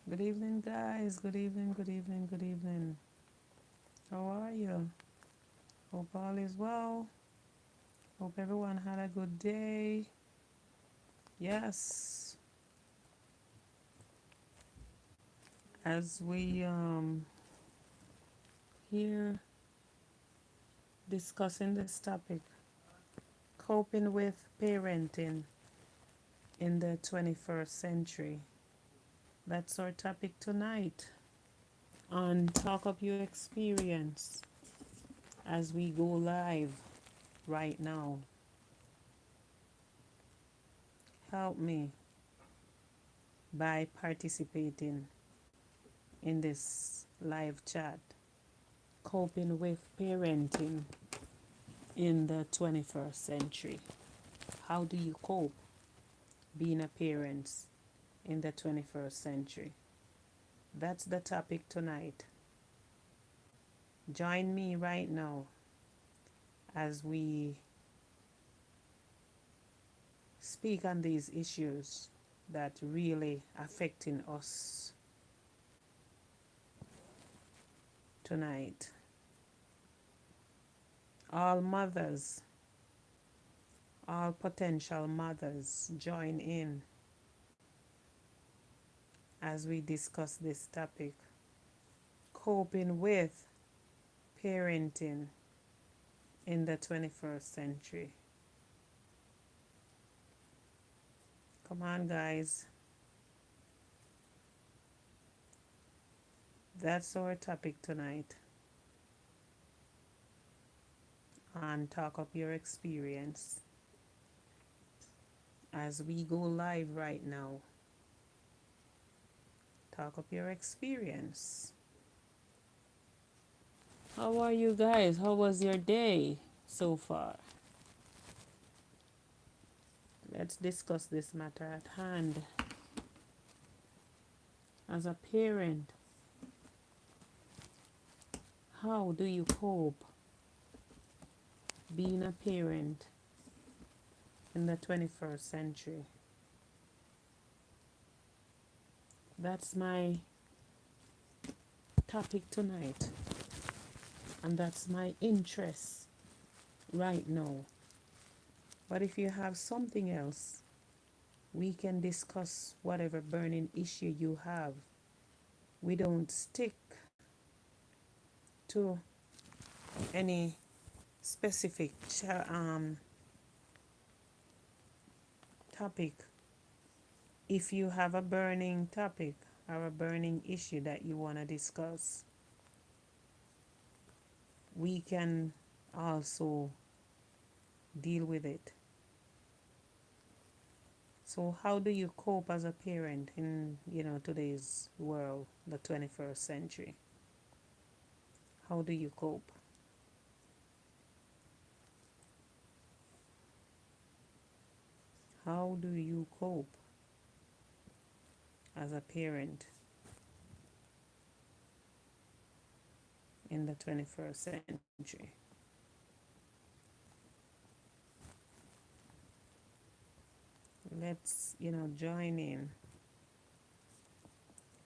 Good evening, guys. Good evening, good evening, good evening. How are you? Hope all is well. Hope everyone had a good day. Yes, as we here discussing this topic, coping with parenting in the 21st century. That's our topic tonight. On Talk Up Your Experience as we go live right now. Help me by participating in this live chat. Coping with parenting in the 21st century. How do you cope being a parent in the 21st century? That's the topic tonight. Join me right now as we speak on these issues that really affecting us tonight. All mothers, all potential mothers, join in as we discuss this topic. Coping with parenting in the 21st century. Come on, guys. That's our topic tonight. And talk up your experience as we go live right now. Talk up your experience. How are you guys? How was your day so far? Let's discuss this matter at hand. As a parent, how do you cope being a parent in the 21st century? That's my topic tonight, and that's my interest right now. But if you have something else, we can discuss whatever burning issue you have. We don't stick to any specific topic. If you have a burning topic or a burning issue that you want to discuss, we can also deal with it. So how do you cope as a parent in, today's world, the 21st century? How do you cope? How do you cope as a parent in the 21st century? Let's, join in.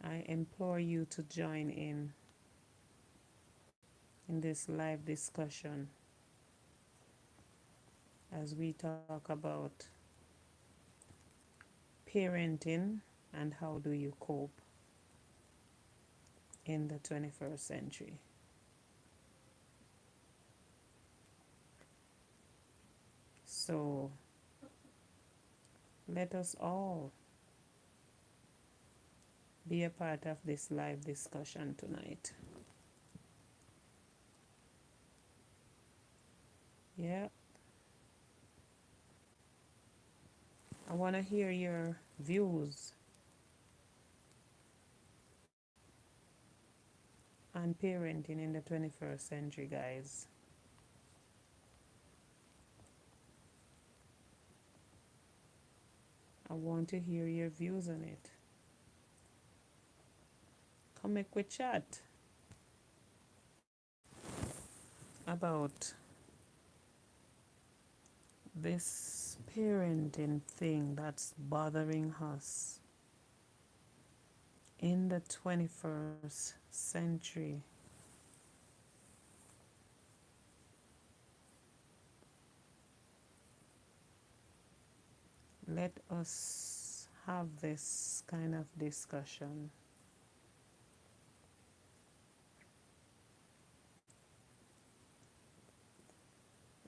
I implore you to join in this live discussion as we talk about parenting and how do you cope in the 21st century. So let us all be a part of this live discussion tonight. Yeah, I want to hear your views on parenting in the 21st century, guys. I want to hear your views on it. Come make we chat about this parenting thing that's bothering us in the 21st century. Let us have this kind of discussion.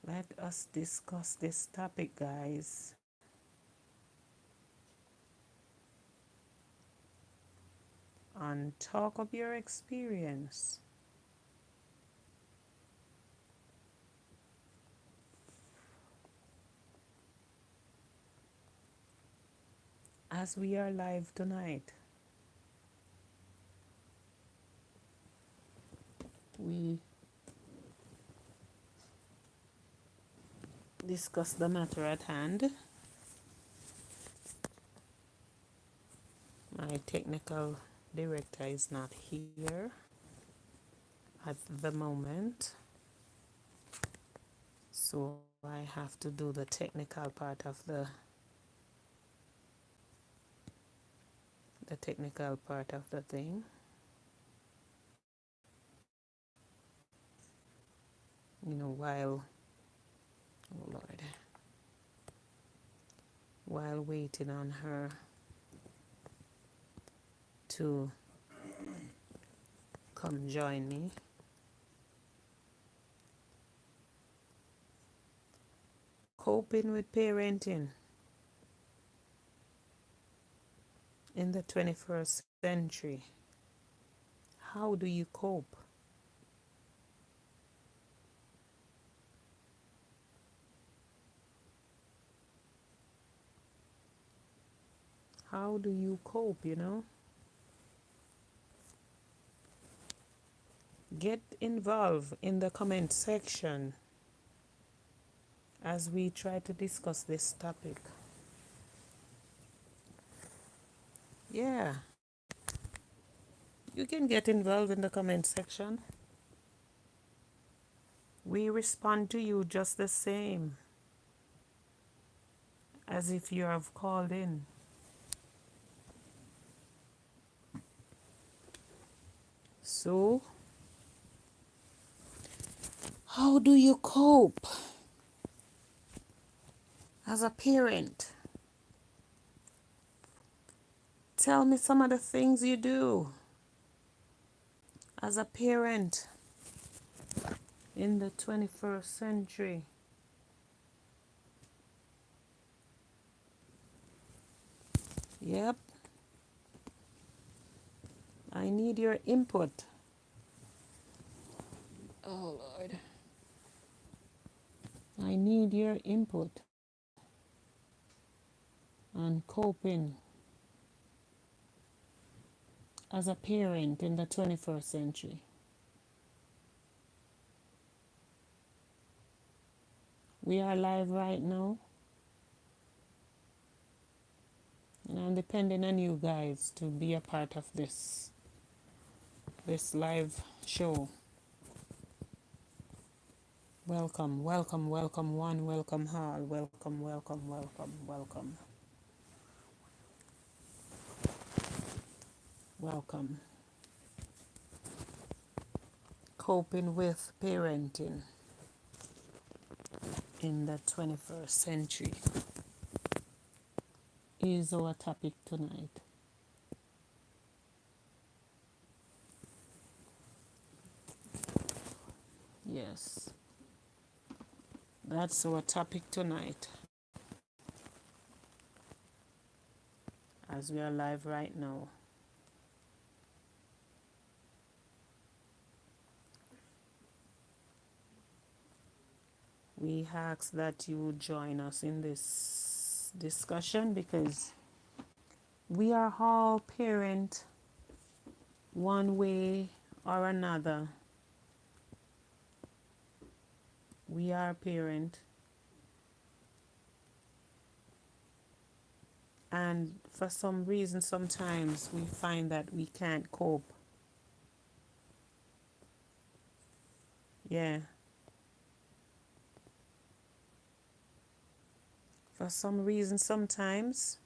Let us discuss this topic, guys. And talk of your experience. As we are live tonight, we discuss the matter at hand. My technical director is not here at the moment, so I have to do the technical part of the technical part of the thing. You know, oh Lord, while waiting on her to come join me. Coping with parenting in the 21st century. How do you cope? How do you cope, you know? Get involved in the comment section as we try to discuss this topic. Yeah, you can get involved in the comment section. We respond to you just the same as if you have called in. So, how do you cope as a parent? Tell me some of the things you do as a parent in the 21st century. Yep. I need your input. Oh, Lord. I need your input on coping as a parent in the 21st century. We are live right now, and I'm depending on you guys to be a part of this live show. Welcome, welcome, welcome one, welcome all, welcome, welcome, welcome, welcome, welcome. Coping with parenting in the 21st century is our topic tonight. Yes, that's our topic tonight as we are live right now. We ask that you join us in this discussion because we are all parent one way or another. We are parent, and for some reason sometimes we find that we can't cope. Yeah. For some reason sometimes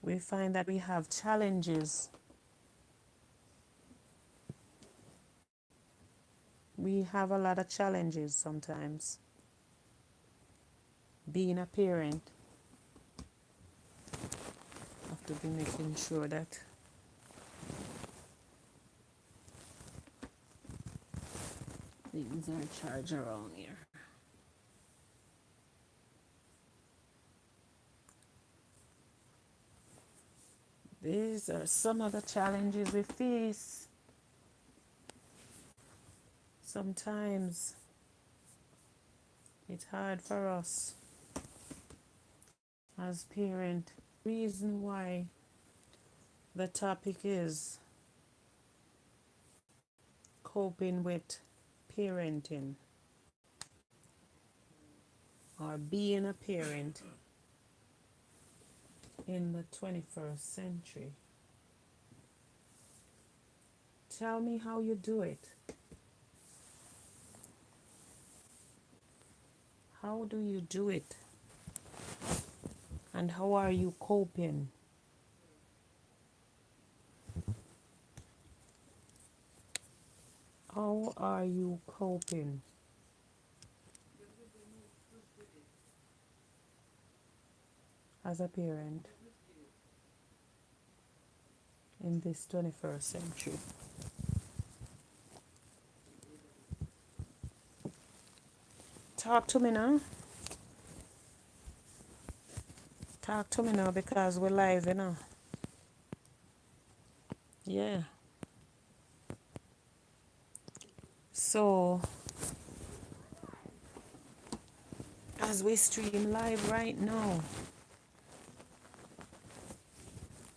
we find that we have challenges. We have a lot of challenges sometimes. Being a parent, have to be making sure that things are charged around here. These are some of the challenges we face. Sometimes it's hard for us as parent. Reason why the topic is coping with parenting or being a parent in the 21st century. Tell me how you do it. How do you do it? And how are you coping? How are you coping as a parent in this 21st century? Talk to me now. Talk to me now because we're live, you know. Yeah. So, as we stream live right now,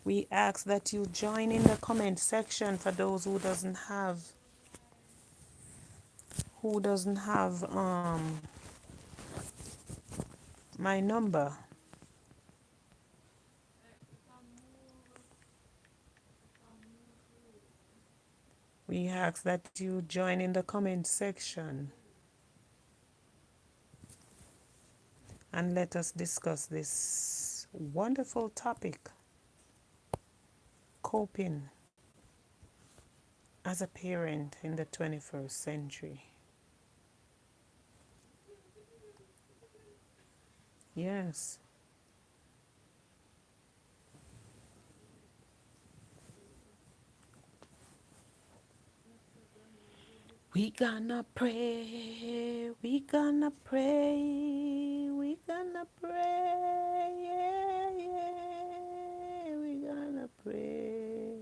we ask that you join in the comment section for those who doesn't have my number. We ask that you join in the comment section and let us discuss this wonderful topic, coping as a parent in the 21st century. Yes. We gonna pray, we gonna pray, we gonna pray, yeah, yeah, we gonna pray.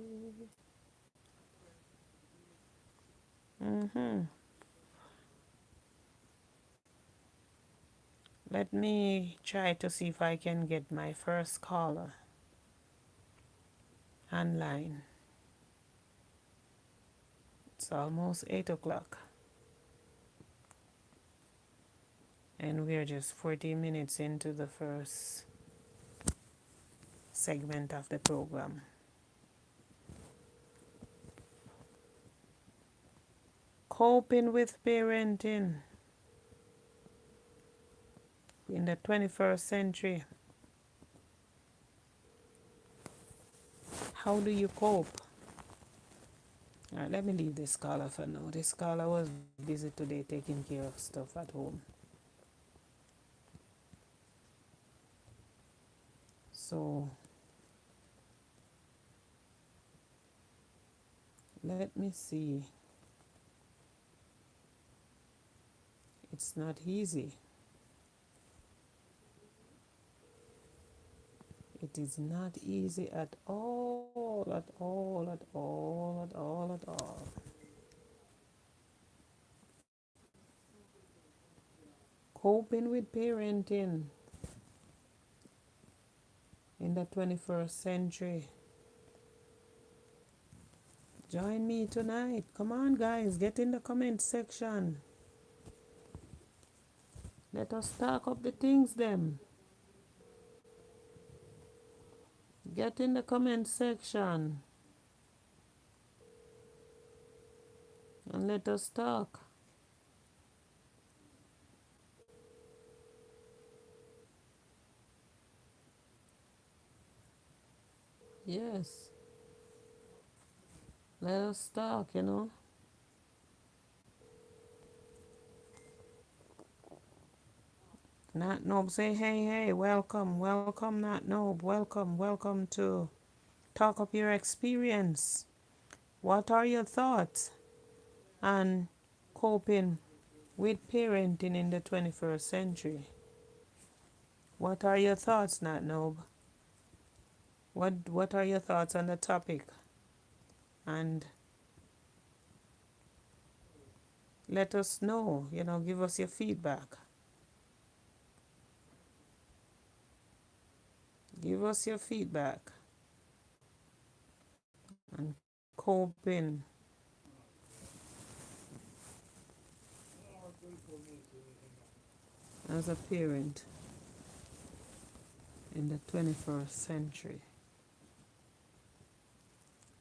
Let me try to see if I can get my first caller online. It's almost 8 o'clock. And we're just 40 minutes into the first segment of the program. Coping with parenting in the 21st century. How do you cope? All right, let me leave this caller for now. This caller was busy today taking care of stuff at home. So let me see. It's not easy. It is not easy at all, at all, at all, at all, at all. Coping with parenting in the 21st century. Join me tonight. Come on, guys, get in the comment section. Let us talk up the things, them. Get in the comment section and let us talk. Yes, let us talk. Nat Nob say, hey, hey, welcome, welcome, Nat Nob, welcome to Talk Up Your Experience. What are your thoughts on coping with parenting in the 21st century? What are your thoughts, Nat Nob? What are your thoughts on the topic? And let us know, give us your feedback. Give us your feedback on coping as a parent in the 21st century.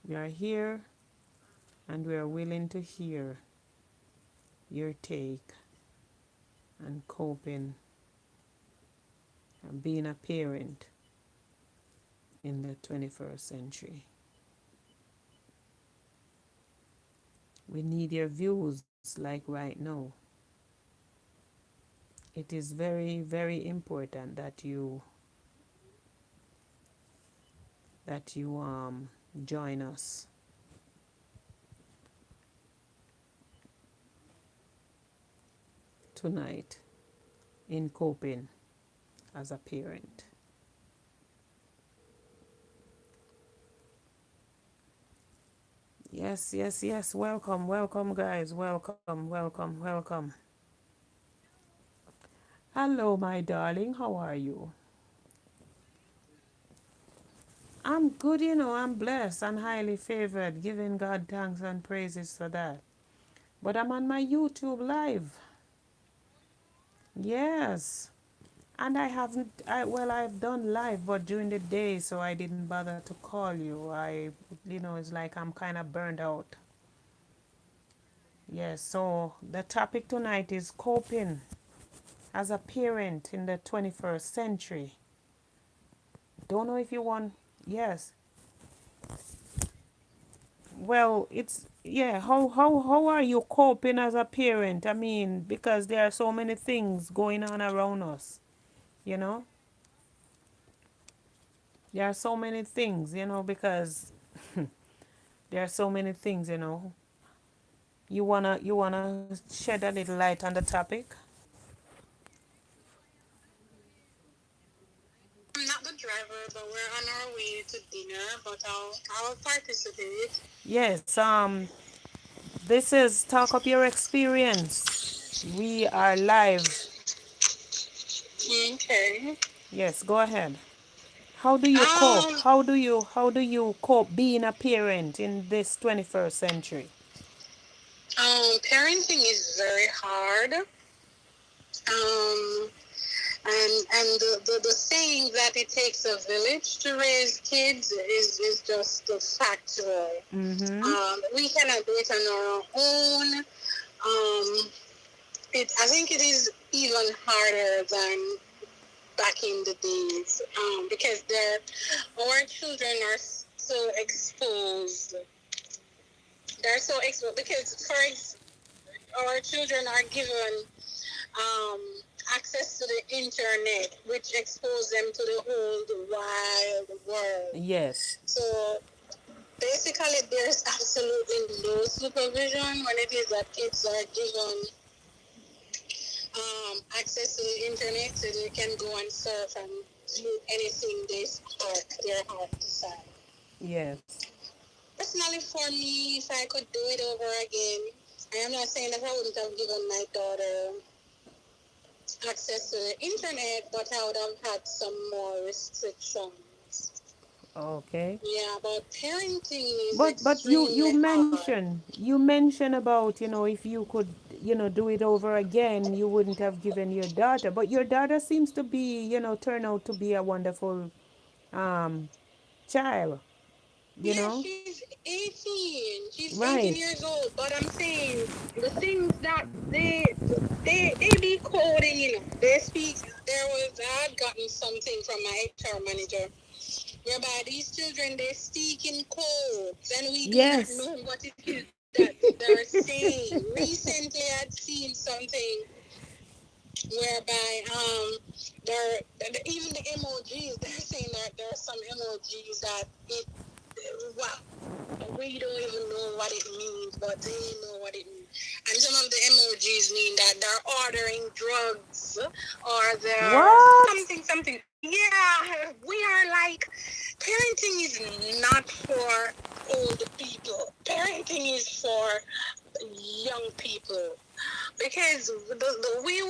We are here and we are willing to hear your take on coping and being a parent in the 21st century. We need your views like right now. It is very, very important that you join us tonight in coping as a parent. Yes, yes, yes. Welcome, welcome, guys. Welcome. Hello, my darling. How are you? I'm good. I'm blessed and highly favored, giving God thanks and praises for that. But I'm on my YouTube live. Yes. And I haven't, I've done live, but during the day, so I didn't bother to call you. It's like I'm kind of burned out. Yes, so the topic tonight is coping as a parent in the 21st century. Don't know if you want, yes. Well, yeah, how are you coping as a parent? I mean, because there are so many things going on around us, you know? There are so many things, because there are so many things. You wanna shed a little light on the topic? I'm not the driver, but we're on our way to dinner. But I'll participate. Yes, this is Talk Up Your Experience. We are live. Okay. Yes, go ahead. How do you cope? Um, How do you cope being a parent in this 21st century? Parenting is very hard. And the saying that it takes a village to raise kids is just factual. Mm-hmm. We cannot do it on our own. I think it is even harder than back in the days, because our children are so exposed. They're so exposed because our children are given um, access to the internet, which exposes them to the whole wild world. Yes. So basically, there's absolutely no supervision when it is that kids are given access to the internet so they can go and surf and do anything their heart desire. Yes. Personally, for me, if I could do it over again, I am not saying that I wouldn't have given my daughter access to the internet, but I would have had some more restrictions. Okay. Yeah, but parenting is But you extremely hard. mentioned about if you could do it over again, you wouldn't have given your daughter. But your daughter seems to be turn out to be a wonderful um child, you Yeah, know? she's 18. She's 18 Right. years old. But I'm saying the things that they be coding. They speak. I had gotten something from my HR manager whereby these children they speak in codes and we do not Yes. know what it is that they're saying. Recently, I'd seen something whereby there even the emojis they're saying that there are some emojis that it wow we don't even know what it means, but they know what it means. And some of the emojis mean that they're ordering drugs or they're What? something. Yeah, we are like, parenting is not for old people. Parenting is for young people because we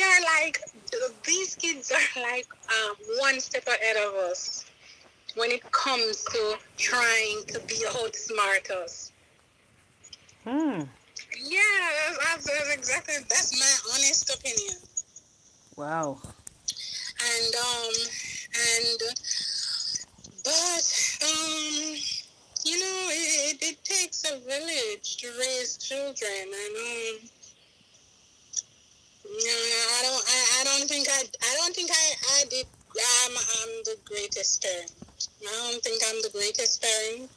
are like these kids are like one step ahead of us when it comes to trying to be outsmart us. Hmm. Yeah, that's exactly that's my honest opinion. Wow. And but it takes a village to raise children, and I don't think I did. I'm the greatest parent. I don't think I'm the greatest parent.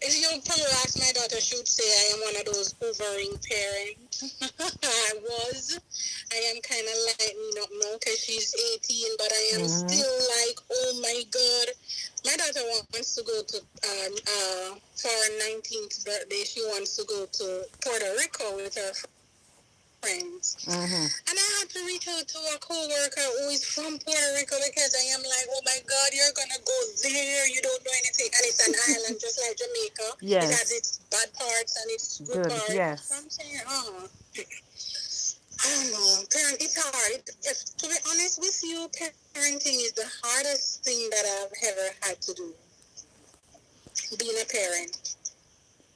If you probably ask my daughter, she would say I am one of those hovering parents. I was. I am kind of lightening up now because she's 18, but I am Mm-hmm. still like, oh my God. My daughter wants to go to, for her 19th birthday, she wants to go to Puerto Rico with her friends. Mm-hmm. And I had to reach out to a co-worker who is from Puerto Rico because I am like, oh my God, you're going to go there. You don't know anything. And it's an island just like Jamaica. It has Yes. its bad parts and its good Good. parts. Yes. I'm saying, I don't know. It's hard. To be honest with you, parenting is the hardest thing that I've ever had to do. Being a parent.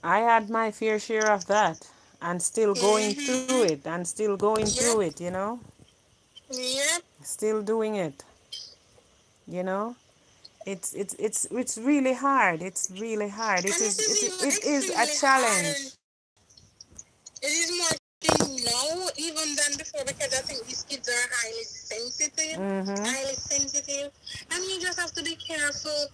I had my fair share of that and still going through Mm-hmm. it and still going through Yep. it, you know? Yep. Still doing it, you know? It's really hard. It's really hard. And it is even It is a extremely challenge. hard. It is more challenging now even than before because I think these kids are highly sensitive. Mhm. Highly sensitive. And you just have to be careful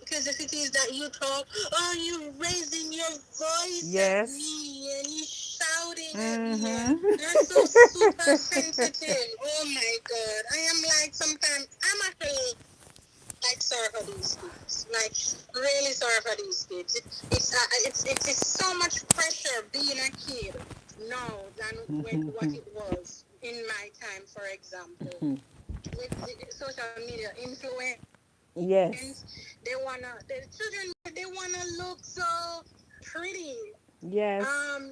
because if it is that you talk, oh, you raising your voice at Yes. me and you shouting at me and Mhm. they're so super sensitive. Oh my God. I am like sometimes I'm actually like sorry for these kids. Like really sorry for these kids. It's so much pressure being a kid now than what it was in my time, for example. With the social media influence, Yes. the children they wanna look so pretty. Yes. Um,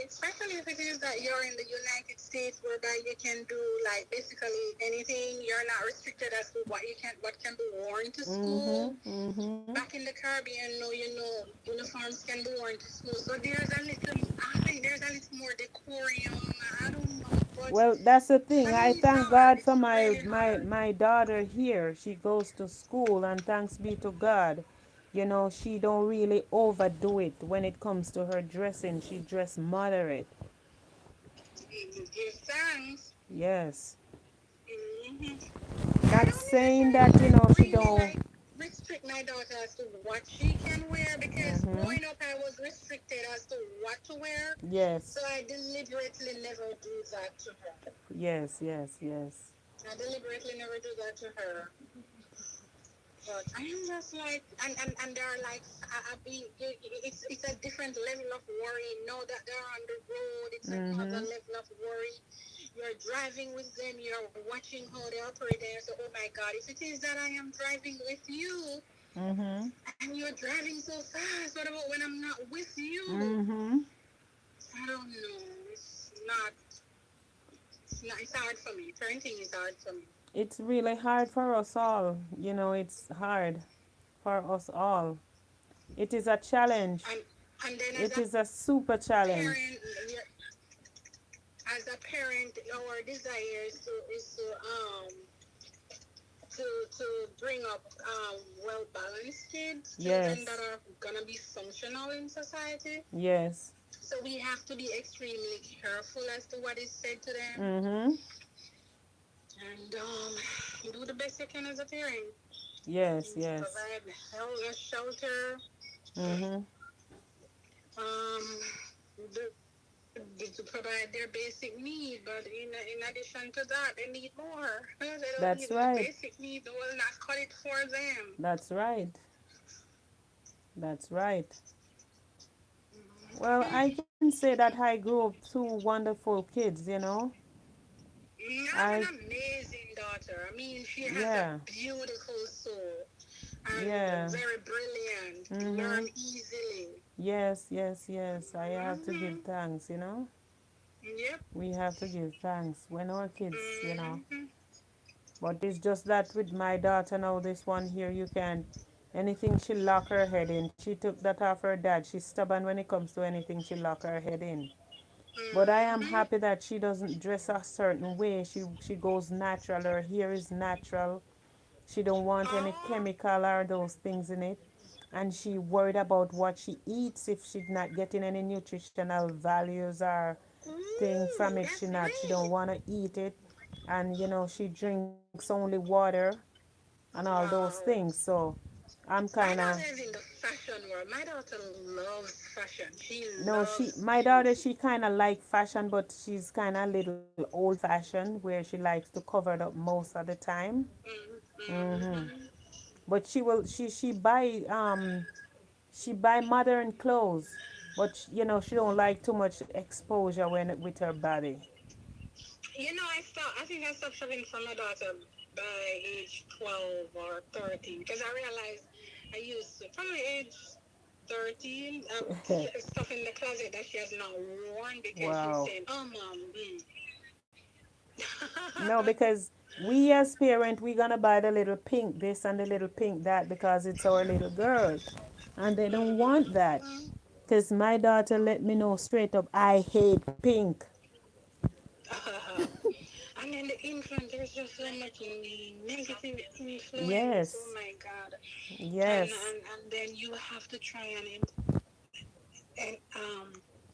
Especially if it is that you're in the United States, whereby you can do like basically anything. You're not restricted as to what can be worn to school. Mhm. Mhm. Back in the Caribbean, no, uniforms can be worn to school. So I think there's a little more decorum. I don't know, but Well, that's the thing. I I mean, it's thank hard. God for It's really hard. my daughter here. She goes to school, and thanks be to God, you know, she don't really overdo it when it comes to her dressing. She dress moderate. Give thanks. Yes. Mm-hmm. I Not don't saying necessarily that, you know, she really don't. like restrict my daughter as to what she can wear because Mhm. growing up I was restricted as to what to wear. So Yes. I deliberately never do that to her. Yes, yes, yes. I deliberately never do that to her. But I am just like, and they're like, it's a different level of worry. Know that they're on the road. It's another Mhm. level of worry. You're driving with them. You're watching how they operate. And you say, oh my God, if it is that I am driving with you, Mhm. and you're driving so fast, what about when I'm not with you? Mhm. I don't know. It's hard for me. Parenting is hard for me. It's really hard for us all. You know, it's hard for us all. It is a challenge. And and then It is a super challenge. parent, as a parent, our desire to bring up well balanced kids, children that Yes. are gonna be functional in society. Yes. So we have to be extremely careful as to what is said to them. Mhm. and do the best you can as a parent. Yes, yes. Provide health, shelter, Mm-hmm. um, to provide their basic need. But in addition to that, they need more. They don't That's need the right. basic need. Will not cut it for them. That's right. That's right. Well, I can say that I grew up two wonderful kids, you know. I have I, an amazing daughter. I mean, she has a yeah, beautiful soul and yeah. very brilliant. Mm-hmm. Learn easily. Yes, yes, yes. I have to give Mm-hmm. thanks, you know. Yep. We have to give thanks when our kids, you know. Mm-hmm. But it's just that with my daughter now, this one here, you can't, anything she lock her head in. She took that off her dad. She's stubborn when it comes to anything she lock her head in. But I am Mm-hmm. happy that she doesn't dress a certain way. She goes natural. Her hair is natural. She don't want any Oh, chemical or those things in it. And she worried about what she eats if she's not getting any nutritional values or thing from ooh, it. that's She don't great. want to eat it. And she drinks only water and all those things. Wow. So I'm kind My of daughter is in the fashion world. My daughter loves fashion. She no, she loves my daughter beauty. she kind of like fashion, but she's kind of a little old fashioned where she likes to cover it up most of the time. Hmm. Mm-hmm. But she buy modern clothes, but she don't like too much exposure when with her body. I think I stopped shopping for my daughter by age 12 or 13 because I realized I used to, from the age 13, stuff in the closet that she has not worn because she's Wow. saying, oh, mom, No, because we as parent we gonna buy the little pink this and the little pink that because it's our little girl, and they don't want that. Cause my daughter let me know straight up, I hate pink. and then the influence, there's just so much negative influence. Oh Yes, my God. yes. And then you have to try and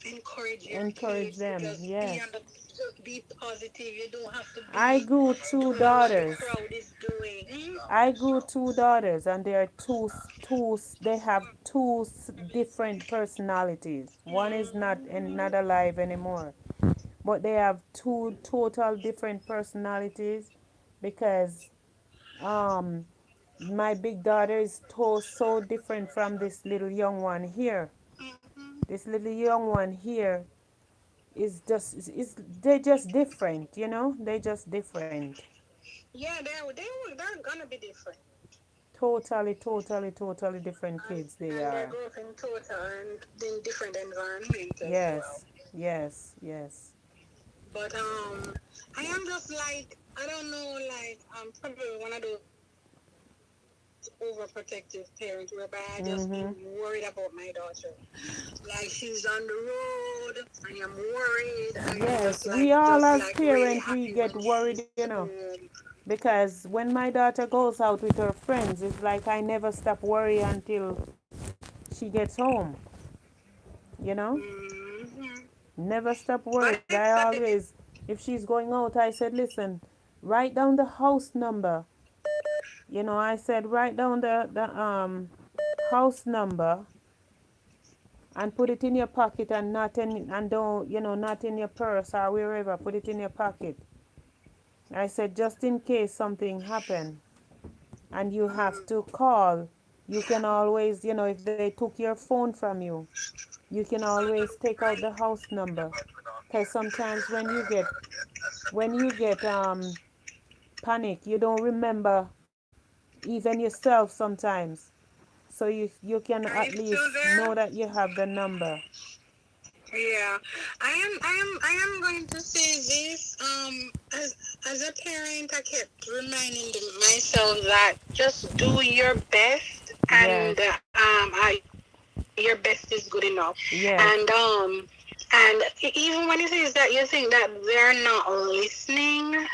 encourage your Encourage kids them. because Yes. be positive. You don't have to I be grew two doing what the daughters. crowd is doing. Hmm? I grew two daughters, and they are they have different personalities. One is not alive anymore, but they have two total different personalities because um my big daughter is so different from this little young one here. This little young one here is just is they're just different, They're just different. Yeah, they're gonna be different, Totally, totally, totally different and kids they and they are. grow up in total and in different environment as well. Yes, yes, yes. But I am just like I don't know, like I'm probably one of those overprotective parents whereby I just be Mm-hmm. worried about my daughter. Like she's on the road, I am worried. I am Yes, we all just as like really parents we happy get when worried, she's home. because when my daughter goes out with her friends, it's like I never stop worry until she gets home, you know? Hmm. Never stop But worried. I always, if she's going out, I said, listen, write down the house number. I said, write down the house number and put it in your pocket and not in and don't not in your purse or wherever. Put it in your pocket. I said, just in case something happen and you have to call, you can always, if they took your phone from you, you can always take out the house number. Because sometimes when you get panic, you don't remember even yourself sometimes. So you can are at you still least there? know that you have the number. Yeah, I am going to say this. As a parent, I kept reminding myself that just do your best, and Yes, your best is good enough. And yes, And even when it is that you think that they're not listening,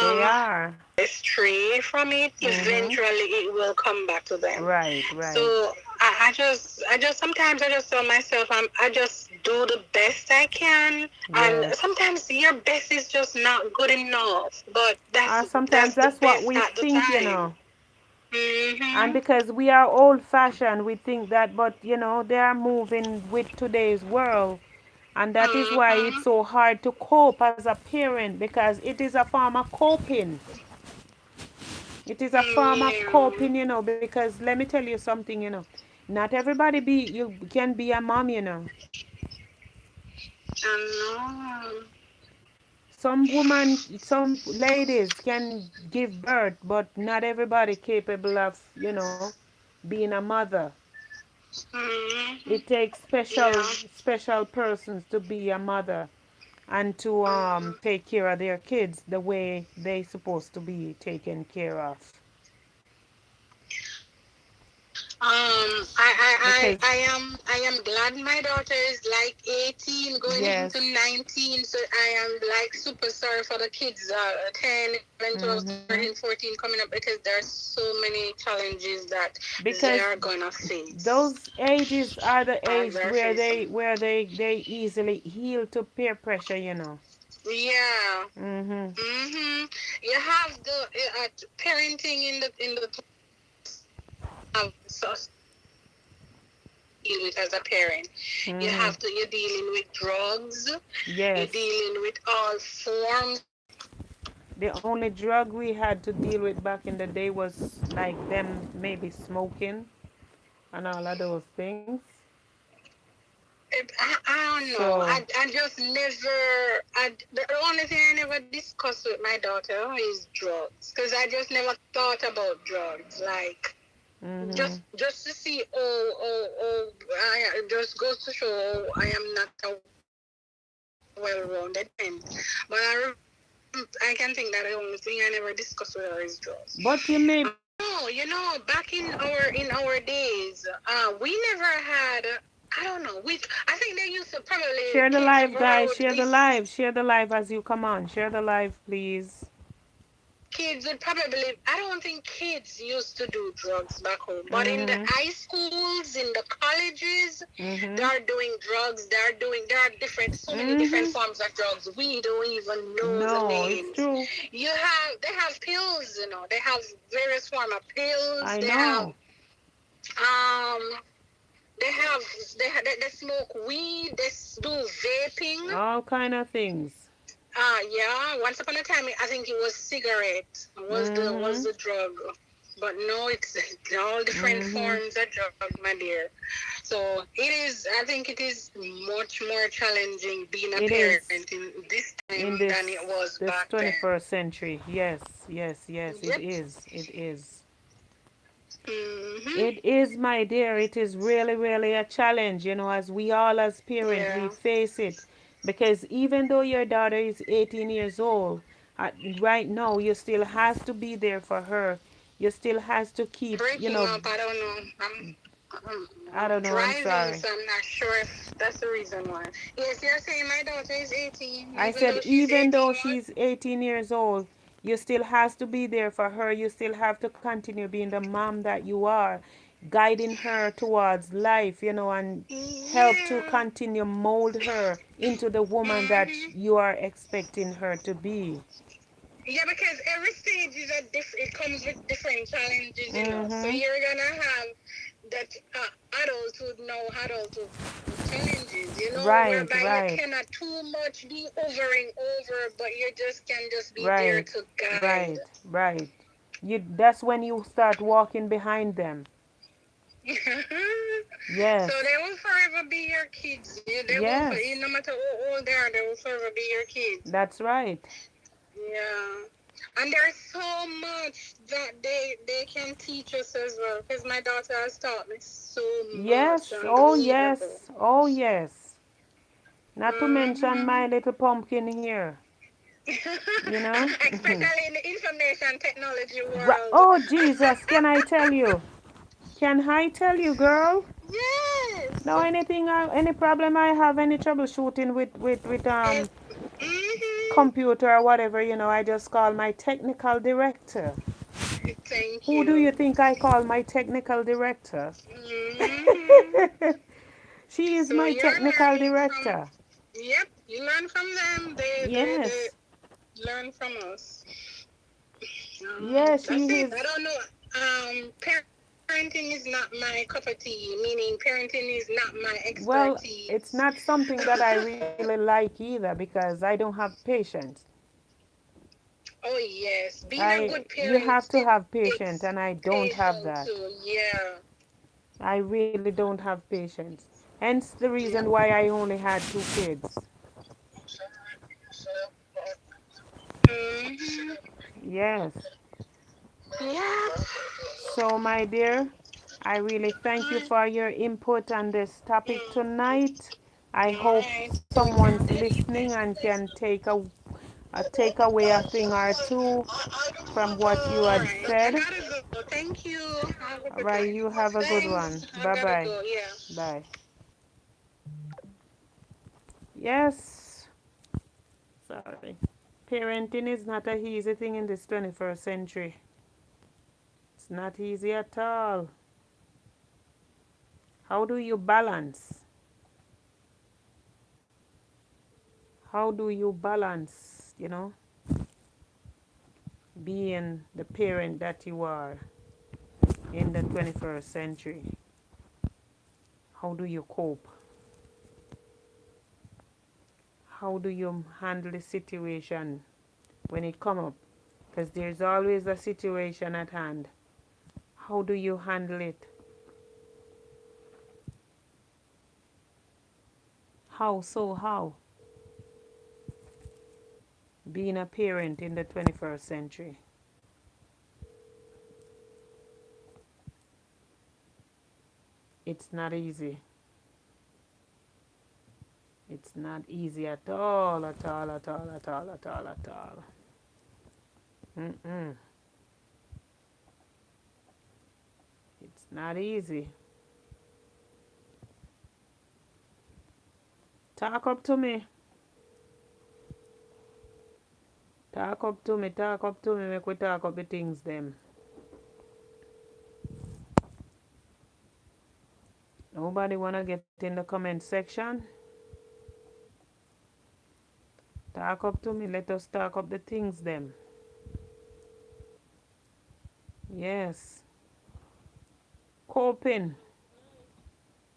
They are. stray from it, Mm-hmm. eventually it will come back to them. Right, right. So I just sometimes I just tell myself I just do the best I can, and Yes. sometimes your best is just not good enough. But Sometimes that's the that's what best we at the think, you time. know. And Mhm. because we are old fashioned, we think that, but you know, they are moving with today's world. And that is why it's Mhm. so hard to cope as a parent because it is a form of coping. It is a form of Yeah. coping, you know, because let me tell you something, you know. Not everybody you can be a mom, you know. I know. Some ladies can give birth, but not everybody capable of, you know, being a mother. Mhm. It takes Yeah. special persons to be a mother and to Mhm. take care of their kids the way they supposed to be taken care of. I Because am glad my daughter is like 18 going yes, into 19, so I am like super sorry for the kids 10, 11, 12, hmm 13, 14 coming up, because there's so many challenges that they because are gonna face. those ages are the age They're where facing. they easily heal to peer pressure, you know. Yeah. Mhm. Mhm. You have the parenting in the have so deal with as a parent. Mhm. You're dealing with drugs, you're Yes. dealing with all forms. The only drug we had to deal with back in the day was like them maybe smoking and all of those things. I don't know. So, I just never. The only thing I never discussed with my daughter is drugs, because I just never thought about drugs. Like mhm. just to see, I just goes to show I am not a well-rounded friend. But I can think that the only thing I never discussed with her is drugs. But you may No, back in our days, we never had. I don't know. I think they used to probably share the kids live, guys. borrowed Share the this. live. Share the live as you come on. Share the live, please. Kids would probably. I don't think kids used to do drugs back home, but in the Mhm. high schools, in the colleges, they Mhm. are doing drugs. There are different, so many different Mhm. forms of drugs. We don't even know the No, it's names. true. They have pills. They have various form of pills. I They have know. um They have they smoke weed. They do vaping. All kind of things. Yeah. Once upon a time, I think it was cigarette was Mhm. the drug, but no, it's all different Mhm. forms of drug, my dear. So it is. I think it is much more challenging being a It parent is in this time in than it was this back then. 21st century. Yes, yes, yes, it Yep. is. It is. Mhm. It is, my dear. It is really, really a challenge, you know, as we all as parents, we Yeah. face it. Because even though your daughter is 18 years old, right now, you still has to be there for her. You still has to keep, you Breaking know, up. I don't know. I'm, I I'm don't know, I'm driving, sorry. so I'm not sure if that's the reason why. Yes, you're saying my daughter is 18, I even said, though she's even though 18 what? she's 18 years old, you still has to be there for her. You still have to continue being the mom that you are, guiding her towards life, you know, and help to Yeah. continue mold her into the woman that hmm you are expecting her to be. Yeah, because every stage is a different. It comes with different challenges. So Mhm. you're gonna have that adulthood now, adulthood challenges, Right, whereby you right, cannot too much be over and over, but you just can just be there right, to guide. right, right. You that's when you start walking behind them. So Yes. they will forever be your kids. They will, Yes. no matter how old they are, they will forever be your kids. That's right. Yeah. And there's so much that they can teach us as well. Because my daughter has taught me so much. Yes, oh Unbelievable. yes, oh yes. Not to mention hmm my little pumpkin here, you know? Especially in the information technology world. Oh Jesus, can I tell you? Can I tell you, girl? Yes. No, any problem I have, any troubleshooting with And, mm-hmm. computer or whatever, I just call my technical director. Thank Who do you you. think I call my technical director? Mm-hmm. She is So my you're technical learning from, director. yep, you learn from them. They Yes. learn from us. Yes, That's she it. is. I don't know. Parenting is not my cup of tea. Meaning, parenting is not my Well, expertise. it's not something that I really like either because I don't have patience. Oh yes, being a good You parent have to have patience, takes and I don't have patience that. too. Yeah. I really don't have patience. Hence the reason Yep. why I only had 2 kids. Mm-hmm. Yes. Yep. So, my dear, I really thank you for your input on this topic tonight. I All hope right. So we someone's can listening and can take away a thing or two from what you all had right. I said. gotta go. Thank you. Have a All good right, one. you have a good one. Thanks. I Bye gotta bye. go. Yeah. Bye. Yes. Sorry. Parenting is not a easy thing in this 21st century. It's not easy at all. How do you balance? How do you balance, being the parent that you are in the 21st century? How do you cope? How do you handle the situation when it come up? Because there's always a situation at hand. How do you handle it? How? Being a parent in the 21st century. It's not easy. It's not easy at all, at all, at all, at all, at all, at all. Mm-mm. It's not easy. Talk up to me. Talk up to me. Talk up to me. Make we talk up the things them. Nobody wanna get in the comment section? Talk up to me. Let us talk up the things them. Yes. Coping.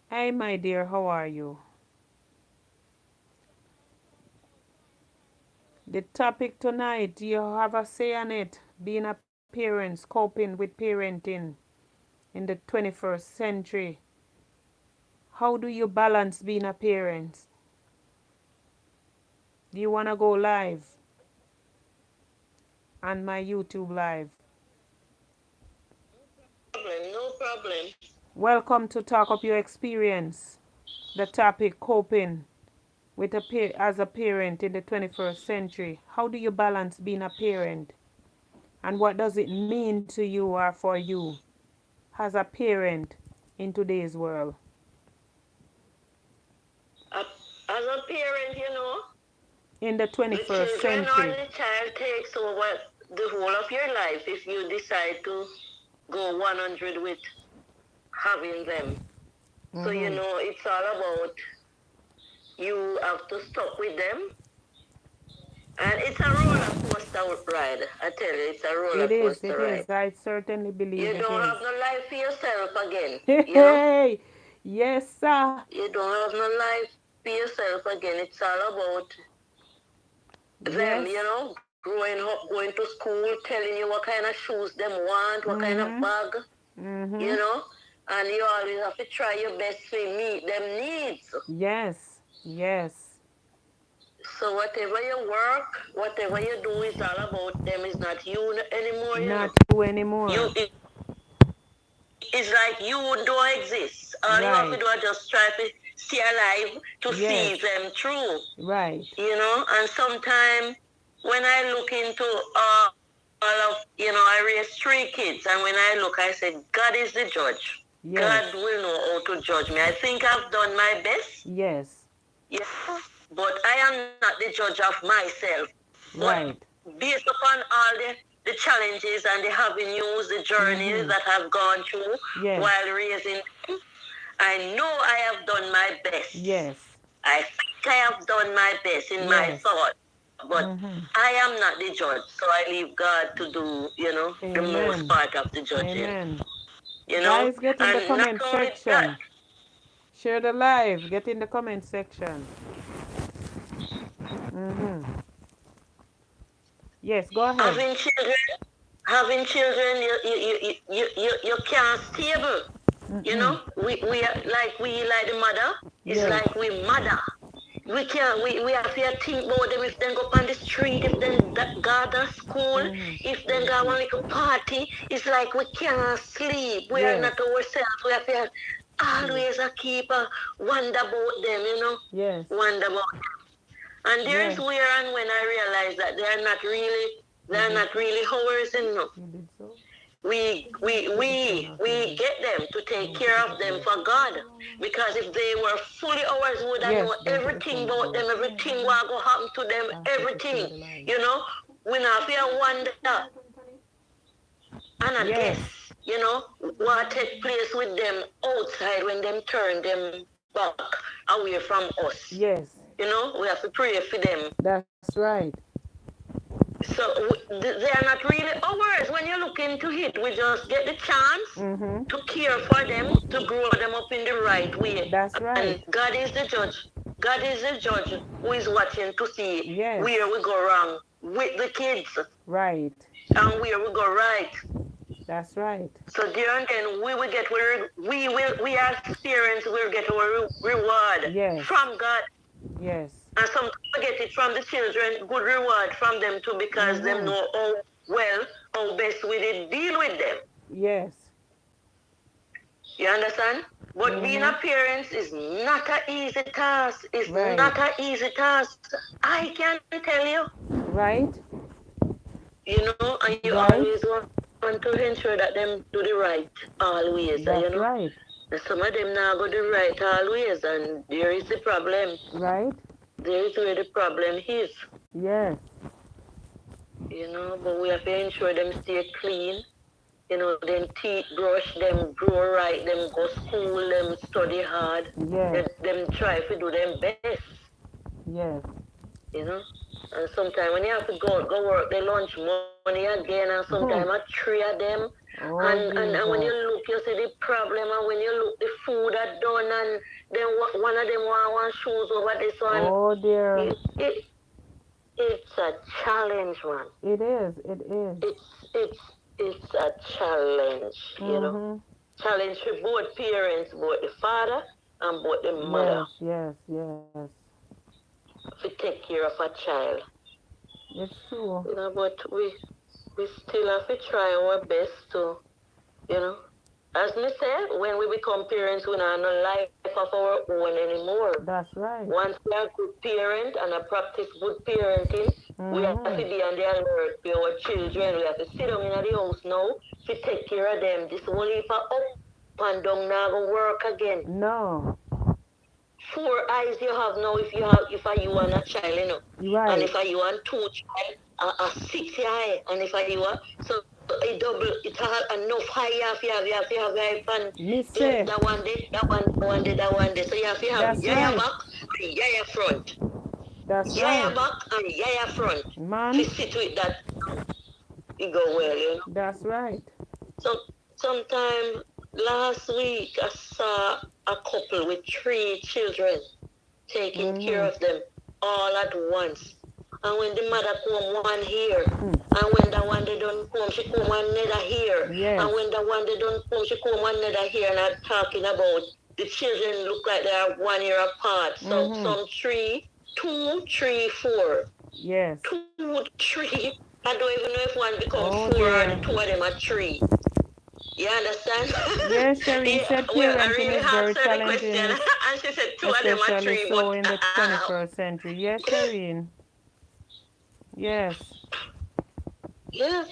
Hey, my dear, how are you? The topic tonight, you have a say on it. Being a parent, coping with parenting in the 21st century. How do you balance being a parent? Do you want to go live on my YouTube live? No problem. Welcome to Talk Up Your Experience. The topic, coping with as a parent in the 21st century. How do you balance being a parent? And what does it mean to you or for you as a parent in today's world? As a parent, In the the 21st children or century. the child takes over the whole of your life if you decide to go 100 with having them. So, Mm-hmm. it's all about you have to stop with them. And it's a roller coaster ride. I tell you, it's a roller It is, coaster it ride. is. I certainly believe You it don't is. have no life for yourself again, Hey, yes, sir. You don't have no life for yourself again. It's all about them, Yes. growing up, going to school, telling you what kind of shoes them want, what kind of Mm-hmm. bag, you Mm-hmm. know, and you always have to try your best to meet them needs. Yes. Yes. So whatever you work, whatever you do is all about them. It's not you anymore, Not you You, anymore. it's like you don't exist. All you have to Right. do is just try to stay alive to see Yes. them through, Right. And sometimes when I look into all of, I raised 3 kids, and when I look, I said, God is the judge. Yes. God will know how to judge me. I think I've done my best. Yes. Yeah, but I am not the judge of myself. But Right. based upon all the challenges and the avenues, the journeys that I've gone through Yes. while raising them, I know I have done my best. Yes. I think I have done my best in my Yes. thought, but I am not the judge, so I leave God to do, the most Amen. part of the judging. Amen. You know, Guys, get in the and not comment only that, section. Share the live. Get in the comment section. Yes, go ahead. having children, you can't stable. You know, we are like the mother. It's Yes. like we mother. We can't. We have to think about them if they go up on the street, if they go to school, if they go on like a party. It's like we can't sleep. We are Yes. not ourselves. We have to always keep a wonder about them. Yes. Wonder about them. And there's Yes. where and when I realized that they're not really ours. You did so? We get them to take care of them for God. Because if they were fully ours, we would have Yes, know don't put the everything phone about them, down. everything what go happen to them, everything. We not fear wonder and I Yes. guess, what take place with them outside when them turn them back away from us. Yes. We have to pray for them. That's right. So they are not really ours. When you look into it, we just get the chance to care for them, to grow them up in the right way. That's right. And God is the judge. God is the judge who is watching to see Yes. where we go wrong with the kids Right. and where we go right. That's right. So there and then we will get we as parents will get our reward Yes. from God. Yes. And sometimes we get it from the children, good reward from them too, because them know how best we did deal with them. Yes. You understand? But being a parent is not an easy task. It's not an easy task. I can tell you. Right. And you always want to ensure that them do the right always. That's right. And some of them now go the right always, and there is the problem. Right. There is where the problem is. Yes. But we have to ensure them stay clean. Them teeth brush, them grow right, them go school, them study hard. Yes. Them try to do them best. Yes. And sometimes when you have to go work, they lunch money again, and sometimes a three of them. And when you look, you see the problem, and when you look, the food are done, and then one of them want shoes over this one. Oh dear. It's a challenge, man. It is. It is. It's a challenge, Challenge for both parents, both the father and both the mother. Yes. To take care of a child. It's true. But we still have to try our best to, as me said, when we become parents, we don't have no life of our own anymore. That's right. Once we are a good parent and a practice good parenting, we have to be on the alert for our children. We have to sit down in the house now to take care of them. This only if up and down now go work again. No. 4 eyes you have now if you want a child, Right. And if you want 2 child, a 6 eye, and if you want so it double, it have enough high you have to have and that one day, that one day. So you have to have yaya back and yaya front. That's yaya right. back and yaya front. Man. To sit with that, it go well, That's right. So sometime last week I saw a couple with 3 children taking care of them all at once. And when the mother come one here, and when the one they don't come, she come another here. Yes. And when the one they don't come, she come another here. And I'm talking about the children look like they are 1 year apart. So some 3, 2, 3, 4. Yes. 2, 3. I don't even know if one becomes 4 and 2 of them are 3. You understand? Yes, Sherry said parenting is very challenging. And she said 2 of them are 3. Especially so in the 21st century. Yes, Sherry. Yes. Yeah.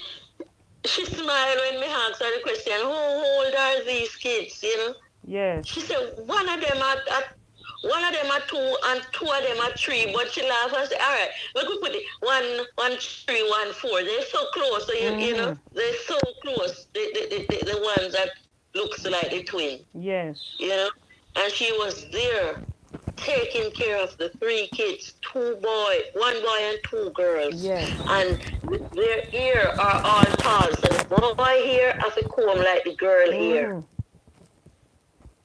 she smiled when me asked her the question, how old are these kids, you know? Yes. She said, one of them are two and two of them are three, but she laughed and said, all right, we could put it one three, 1 4. They're so close, so you know, they're so close, the ones that looks like the twin, Yes. you know? And she was there taking care of the 3 kids, 1 boy and 2 girls. Yes. And their ear are all tall. So the boy here has a comb like the girl here.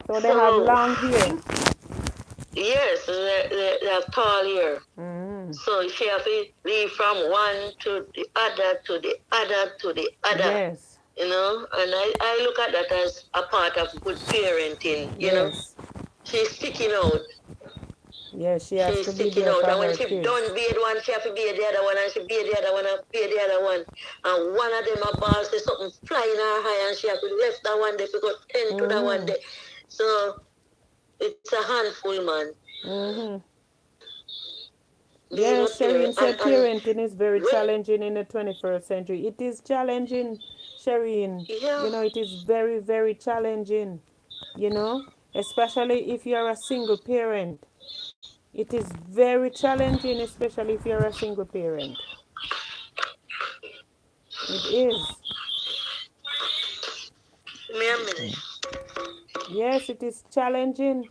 So they have long hair. Yes, they have tall hair. So she have to leave from one to the other, to the other, to the other. Yes. You know, and I look at that as a part of good parenting, you know. She's sticking out. Yes, she has She's to be sticking there out. for And when her she kids. done bathe one, she have to bathe the other one, and she bathe the other one, and bathe the other one. And one of them a ball say something fly in her eye, and she have to left that one there to go tend to that one there. So it's a handful, man. Yes, Shireen said parenting is very challenging in the 21st century. It is challenging, Shireen. Yeah. You know, it is very, very challenging. You know, especially if you're a single parent. It is very challenging, especially if you're a single parent. It is. Yes, it is challenging.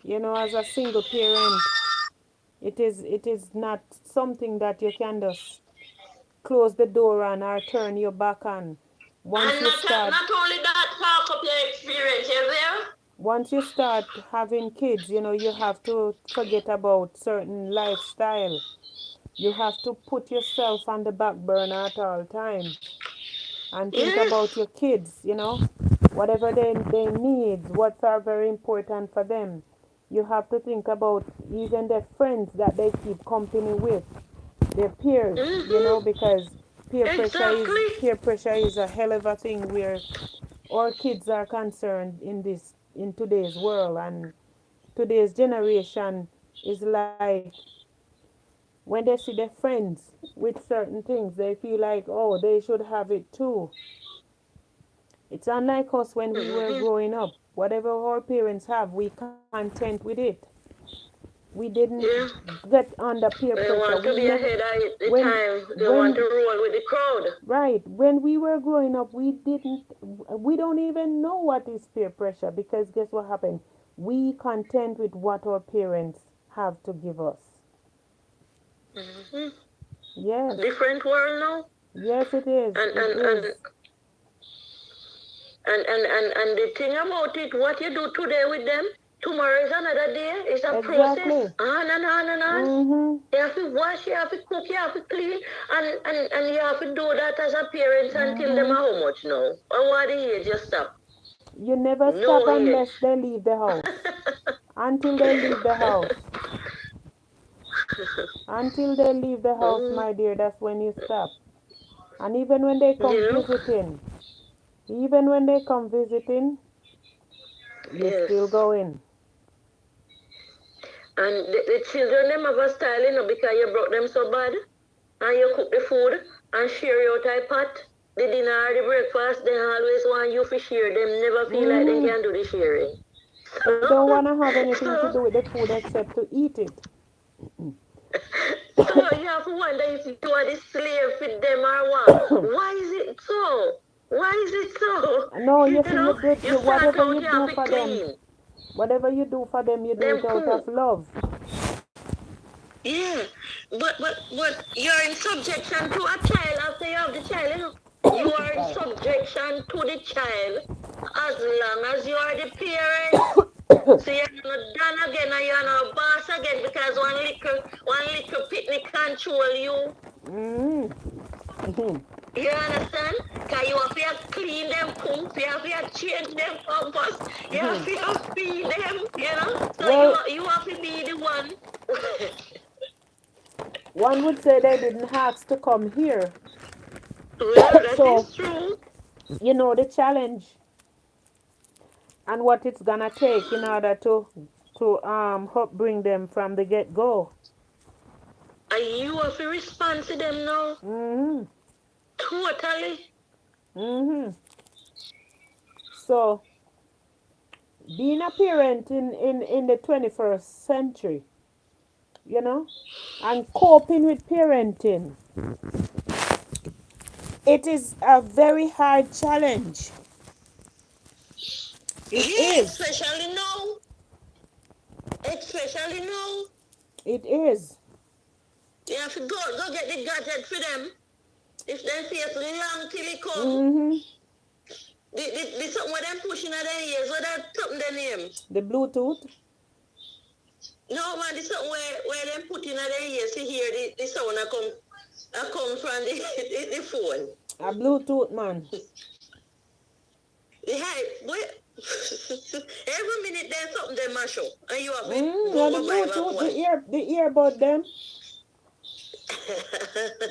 You know, as a single parent, it is not something that you can just close the door on or turn your back on. Once you start, not only that, talk up your experience, you there? once you start having kids, you know, you have to forget about certain lifestyle. You have to put yourself on the back burner at all times and think about your kids, you know, whatever they need, what are very important for them. You have to think about even the friends that they keep company with, their peers, you know, because peer pressure is a hell of a thing where our kids are concerned in today's world, and today's generation is like when they see their friends with certain things, they feel like, oh, they should have it too. It's unlike us when we were growing up. Whatever our parents have, we content with it. We didn't get under peer They pressure. want to We be never, ahead of the when time. They want to roll with the crowd. right, when we were growing up, we don't even know what is peer pressure, because guess what happened? We content with what our parents have to give us. Yes, Different world now. yes, it is. And It is. and the thing about it, what you do today with them, tomorrow is another day. It's a process. Exactly. On and on and on. You have to wash, you have to cook, you have to clean, and you have to do that as a parent until them are how much now? Or what age you stop? You never stop unless they leave the house. Until they leave the house. Until they leave the house, my dear, that's when you stop. And even when they come visiting, you're still going. And the children, them have a style, you know, because you brought them so bad. And you cook the food and share your type pot. The dinner or the breakfast, they always want you to share. Them never feel like they can do the sharing. They don't want to have anything to do with the food except to eat it. So you have to wonder if you are the slave for them or what. Why is it so? Why is it so? No, you see, whatever you do for them, whatever you do for them, you do it out of love. Yeah, but you're in subjection to a child after you have the child, you know. You are in subjection to the child as long as you are the parent. So you're not done again and you're not boss again because one little picnic control you. You understand? Because you have to clean them poop, you have to change them pampers, you have to feed them, you know? So you have to be the one. One would say they didn't ask to come here. Well, that is true. You know the challenge and what it's gonna take in order to help bring them from the get go. And you have to respond to them now. Totally. Mm-hmm. So being a parent in the 21st century, you know, and coping with parenting, it is a very hard challenge. It Yeah, is. especially now, It is. you have to go get the gadget for them. If they see it long till it come, Mm-hmm. the something where them pushing at their ears, what that something their name? The Bluetooth. No man, the something where them put in at their ears to hear the sound that come from the phone. A Bluetooth, man. The hype, what? Every minute there's something they mash up, and you have to Yeah, go the go buy back Bluetooth, one. the earbud them.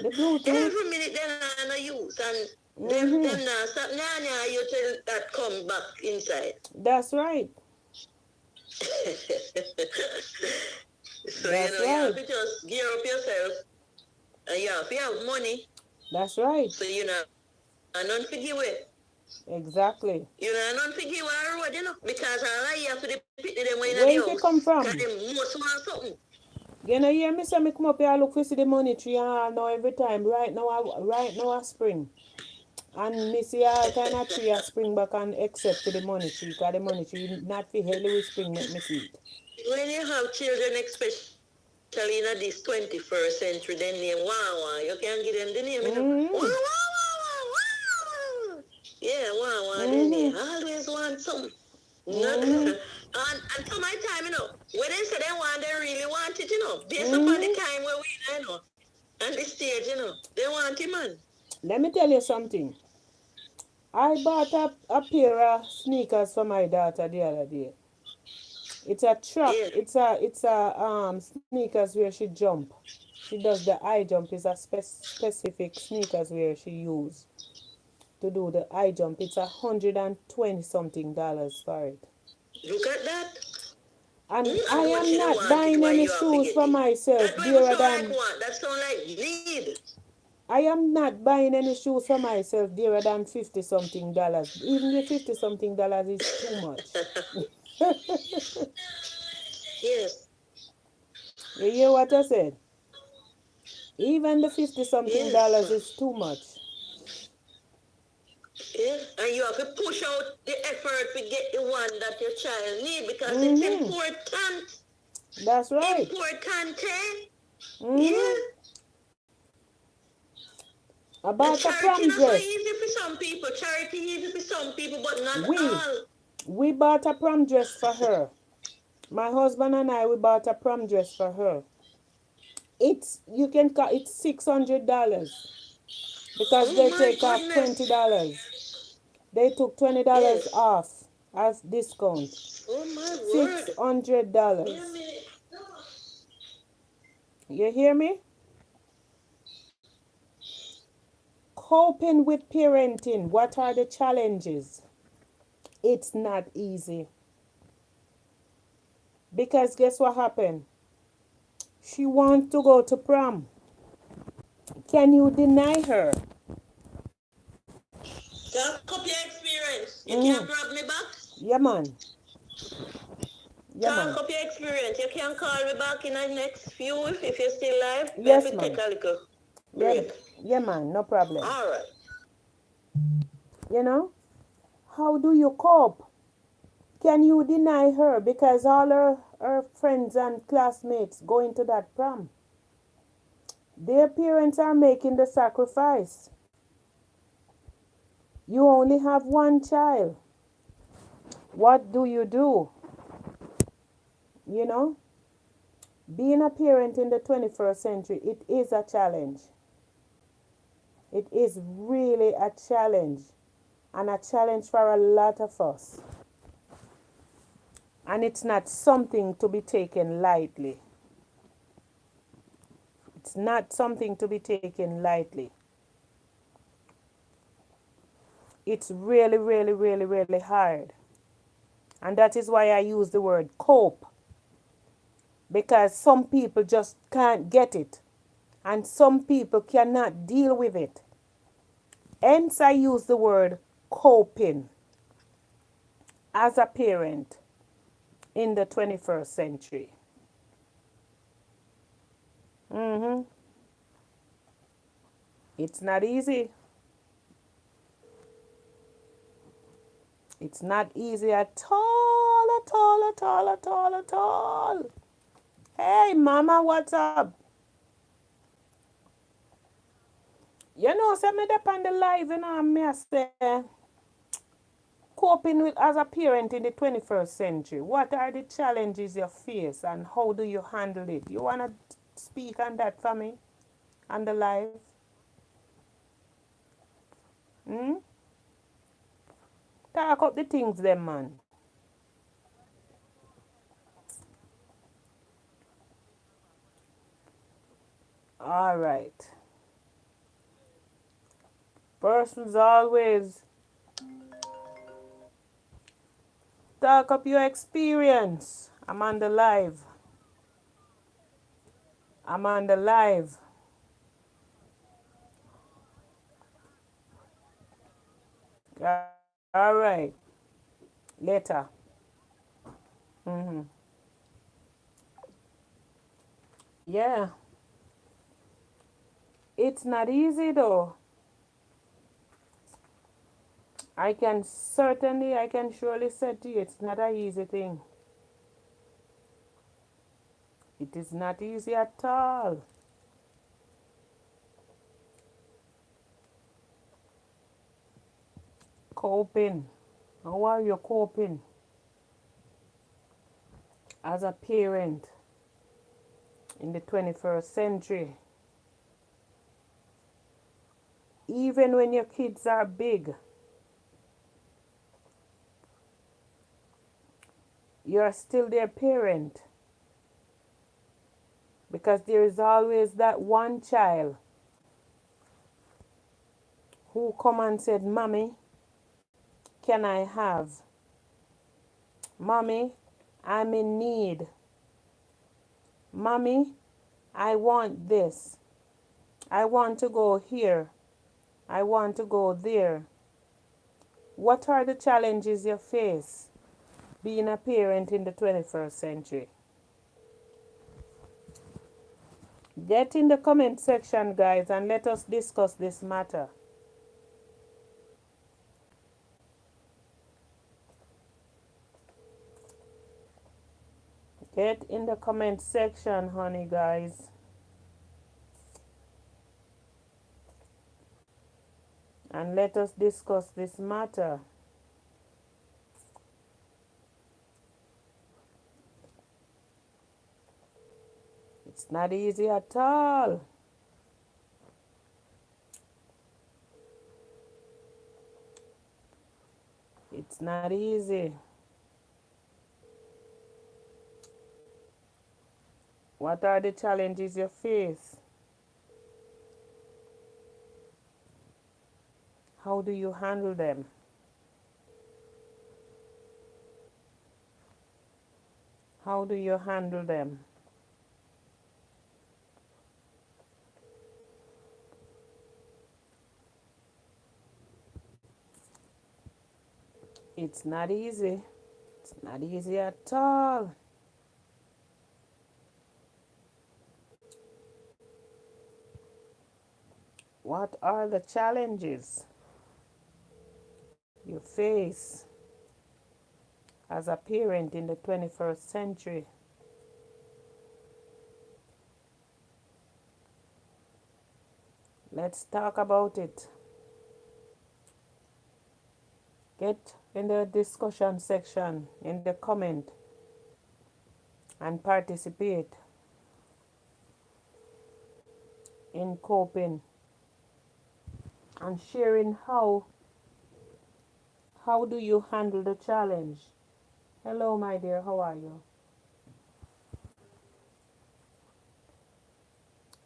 The Bluetooth. Every minute they not use, and Mm-hmm. them now stop you till that come back inside. That's right. So That's you have right. to just gear up yourself, and you have money, That's right. so and don't forgive it. Exactly. Don't forgive our road, because all you have to pity them when Where in if the you come house, because from? them most want something. You know, hear me say me come up here look for see the money tree and all now every time. Right now a spring. And me see all kind of tree a spring back and except for the money tree. Because the money tree not for hell with spring make me see it. When you have children, especially in this 21st century, they name Wawa. You can give them the name, Wow, Mm-hmm. wow, wow, wow. Yeah, Wawa, they Mm-hmm. always want something. Not, Mm-hmm. and some of the time, when they say they want, they really want it, based upon the Mm-hmm. time where we, and the stage, they want it, man. Let me tell you something. I bought a pair of sneakers for my daughter the other day. It's a track. Yeah. It's a sneakers where she jump. She does the high jump. It's a specific sneakers where she use to do the high jump. It's $120 something for it. Look at that. And I And when am she don't not want it, buying why any you have to shoes get for it? myself That don't dearer sound like than want. That sound like need. I am not buying any shoes for myself dearer than 50 something dollars. Even the 50 something dollars is too much. Yes. You hear what I said? Even the 50 something Yes. dollars is too much. Yeah. And you have to push out the effort to get the one that your child need, because it's Mm-hmm. important. That's right. Important, eh? Yeah. Mm-hmm. And About a charity prom not so dress. easy for some people. Charity easy for some people, but not We all. we bought a prom dress for her. My husband and I we bought a prom dress for her. It's you can call it's $600 because Oh they my take off goodness. $20. They took $20 Yes. off as discount. Oh my Six word. hundred Wait a dollars. minute. You hear me? Coping with parenting. What are the challenges? It's not easy. Because guess what happened? She wants to go to prom. Can you deny her? Talk up your experience. You Mm-hmm. can't grab me back. Yeah, man. Yeah, Talk man. up your experience. You can call me back in the next few if you're still alive. We have Yes, to take man. a little Yeah, break. yeah, man. No problem. All right. You know? How do you cope? Can you deny her because all her friends and classmates going to that prom? Their parents are making the sacrifice. You only have one child. What do you do? You know? Being a parent in the 21st century, it is a challenge. It is really a challenge. And a challenge for a lot of us. And it's not something to be taken lightly. It's not something to be taken lightly. It's really, really, really, really hard. And that is why I use the word cope. Because some people just can't get it. And some people cannot deal with it. Hence, I use the word coping as a parent in the 21st century. It's not easy. It's not easy at all, at all, at all, at all, at all. Hey, mama, what's up? You know, say me up on the live, you know, and me I say, coping with as a parent in the 21st century. What are the challenges you face and how do you handle it? You want to speak on that for me on the live? Hmm? Talk up the things, them, man. All right. Persons always talk up your experience. I'm on the live. I'm on the live. All right. Later. Yeah. It's not easy though. I can surely say to you, it's not an easy thing. It is not easy at all. Coping. How are you coping as a parent in the 21st century? Even when your kids are big, you're still their parent because there is always that one child who come and said, "Mommy, can I have? Mommy, I'm in need. Mommy, I want this. I want to go here. I want to go there." What are the challenges you face being a parent in the 21st century? Get in the comment section, guys, and let us discuss this matter. Get in the comment section, honey, guys. And let us discuss this matter. It's not easy at all. It's not easy. What are the challenges you face? How do you handle them? How do you handle them? It's not easy. It's not easy at all. What are the challenges you face as a parent in the 21st century? Let's talk about it. Get in the discussion section, in the comment, and participate in coping and sharing how do you handle the challenge. Hello, my dear, how are you?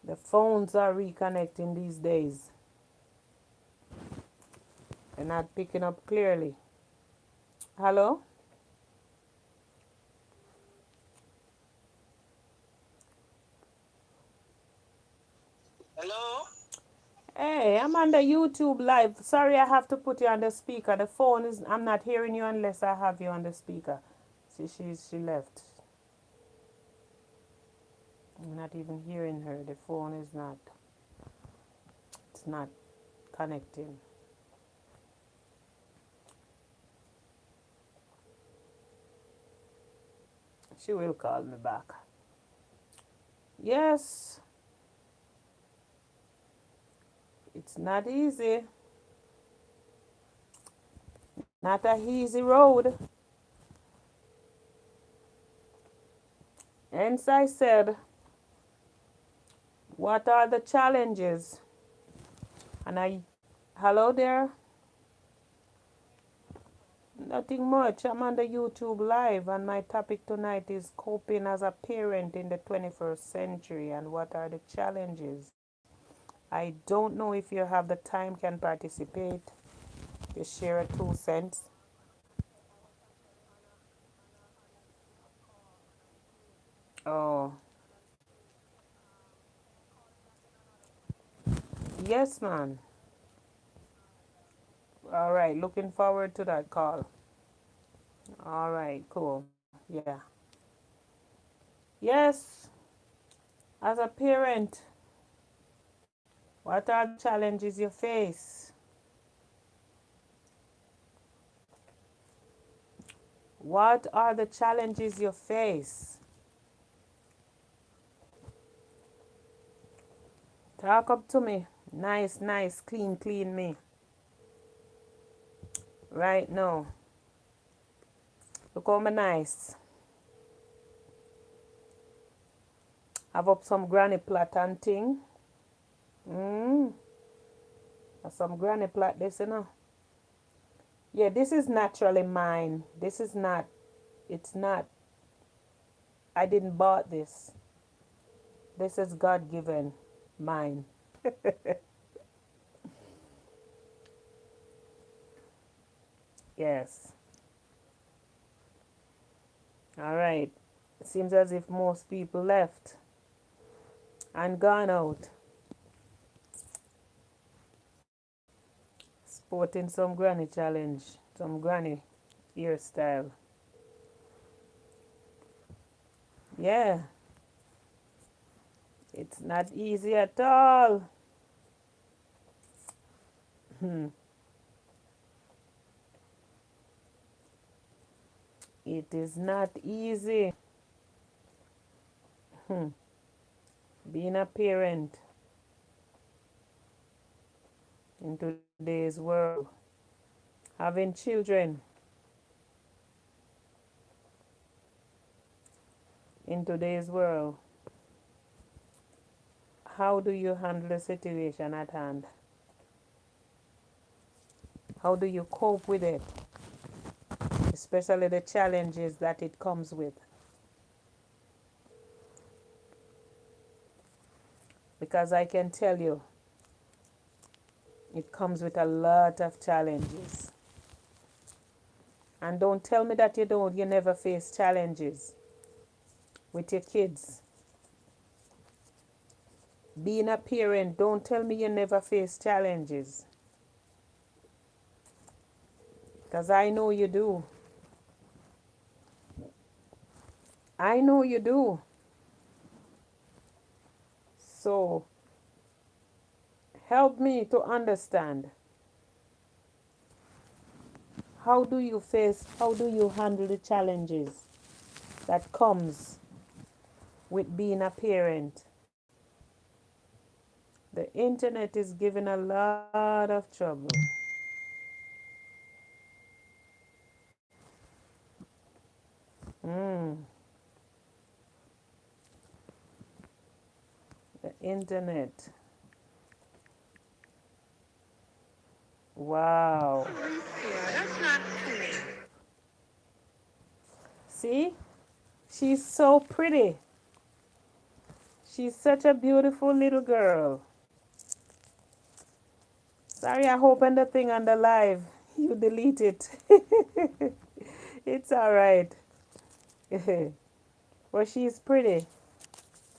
The phones are reconnecting these days. They're not picking up clearly. Hello? Hello? Hey, Hey, I'm on the YouTube live. Sorry, I have to put you on the speaker. The phone is. I'm not hearing you unless I have you on the speaker. See, she left. I'm not even hearing her. The phone is not. It's not connecting. She will call me back. Yes, it's not easy. Not a easy road. Hence I said, what are the challenges? And hello there. Nothing much. I'm on the YouTube live, and my topic tonight is coping as a parent in the 21st century and what are the challenges. I don't know if you have the time, can participate. Just share a 2 cents. Oh, yes, man. All right, looking forward to that call. All right, cool. Yeah. Yes, as a parent, what are the challenges you face? What are the challenges you face? Talk up to me. Nice, nice, clean, clean me. Right now. Look how me nice. Have up some granny plot and thing. Mmm. Some granny plot this, you know. Yeah, this is naturally mine. This is not, it's not, I didn't bought this. This is God given mine. Yes. All right. It seems as if most people left and gone out. Sporting some granny challenge, some granny hairstyle. Yeah, it's not easy at all. It is not easy. Being a parent in today's world, having children in today's world, how do you handle the situation at hand? How do you cope with it? Especially the challenges that it comes with. Because I can tell you, it comes with a lot of challenges. And don't tell me that you never face challenges with your kids. Being a parent, don't tell me you never face challenges. Because I know you do. I know you do. So, help me to understand. How do you handle the challenges that comes with being a parent? The internet is giving a lot of trouble. The internet. Wow. Yeah, that's not funny. See? She's so pretty. She's such a beautiful little girl. Sorry, I opened the thing on the live. You delete it. It's all right. Well, she's pretty.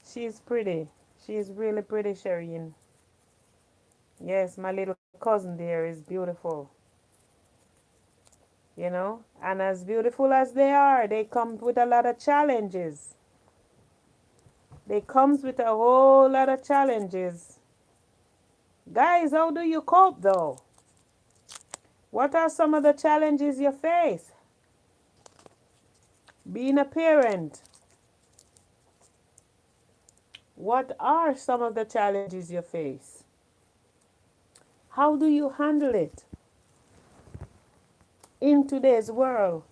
She's pretty. She's really pretty, Shireen. Yes, my little cousin there is beautiful, you know, and as beautiful as they are, they come with a lot of challenges. They comes with a whole lot of challenges. Guys, how do you cope though? What are some of the challenges you face? Being a parent, what are some of the challenges you face? How do you handle it in today's world,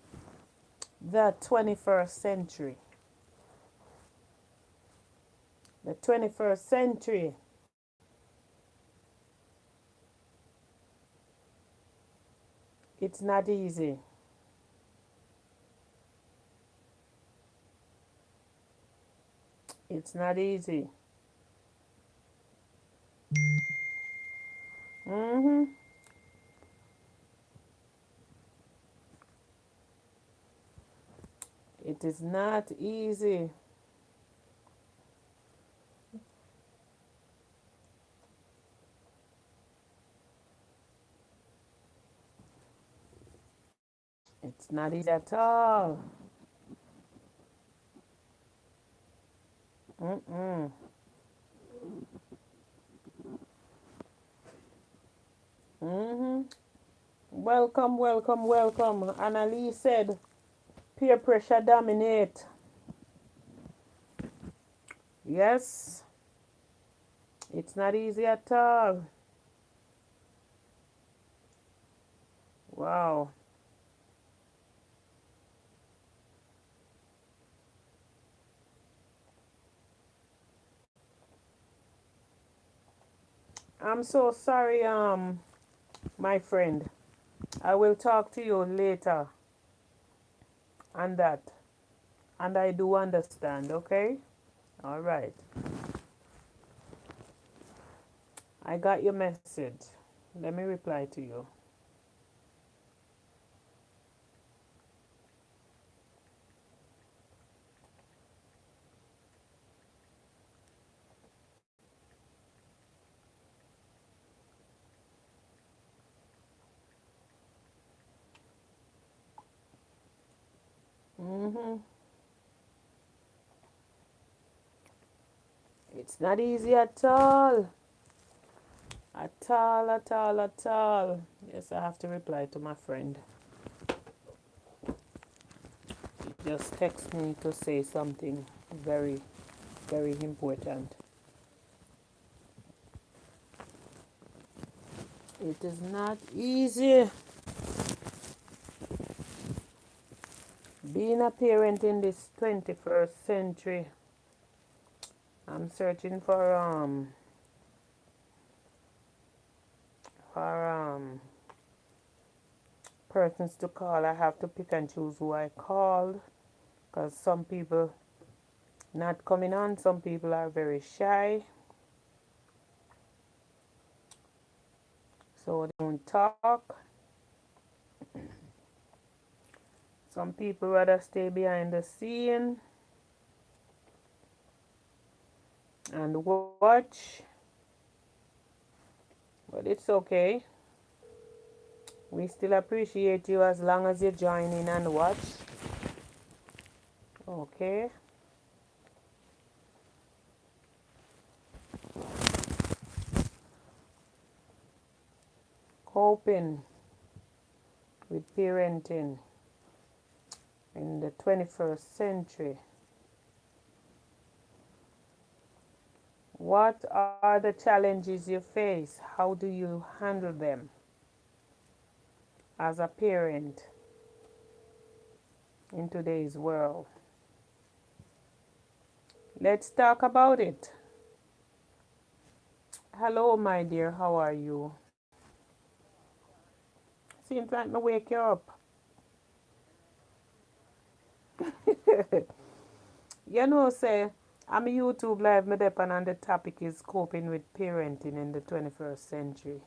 the 21st century? The 21st century, it's not easy. It's not easy. Mm-hmm. It is not easy. It's not easy at all. Mm-mm. Mm-hmm. Welcome, welcome, welcome. Annalise said, peer pressure dominate. Yes, it's not easy at all. Wow. I'm so sorry, my friend. I will talk to you later on that. And I do understand, okay? All right. I got your message. Let me reply to you. Mm-hmm. It's not easy at all. At all, at all, at all. Yes, I have to reply to my friend. He just text me to say something very, very important. It is not easy being a parent in this 21st century. I'm searching for persons to call. I have to pick and choose who I call because some people not coming on. Some people are very shy, so they don't talk. Some people rather stay behind the scene and watch, but it's okay. We still appreciate you as long as you join in and watch. Okay. Coping with parenting in the 21st century. What are the challenges you face? How do you handle them as a parent in today's world? Let's talk about it. Hello, my dear. How are you? Seems like me wake you up. You know, say, I'm a YouTube live, me depend and the topic is coping with parenting in the 21st century.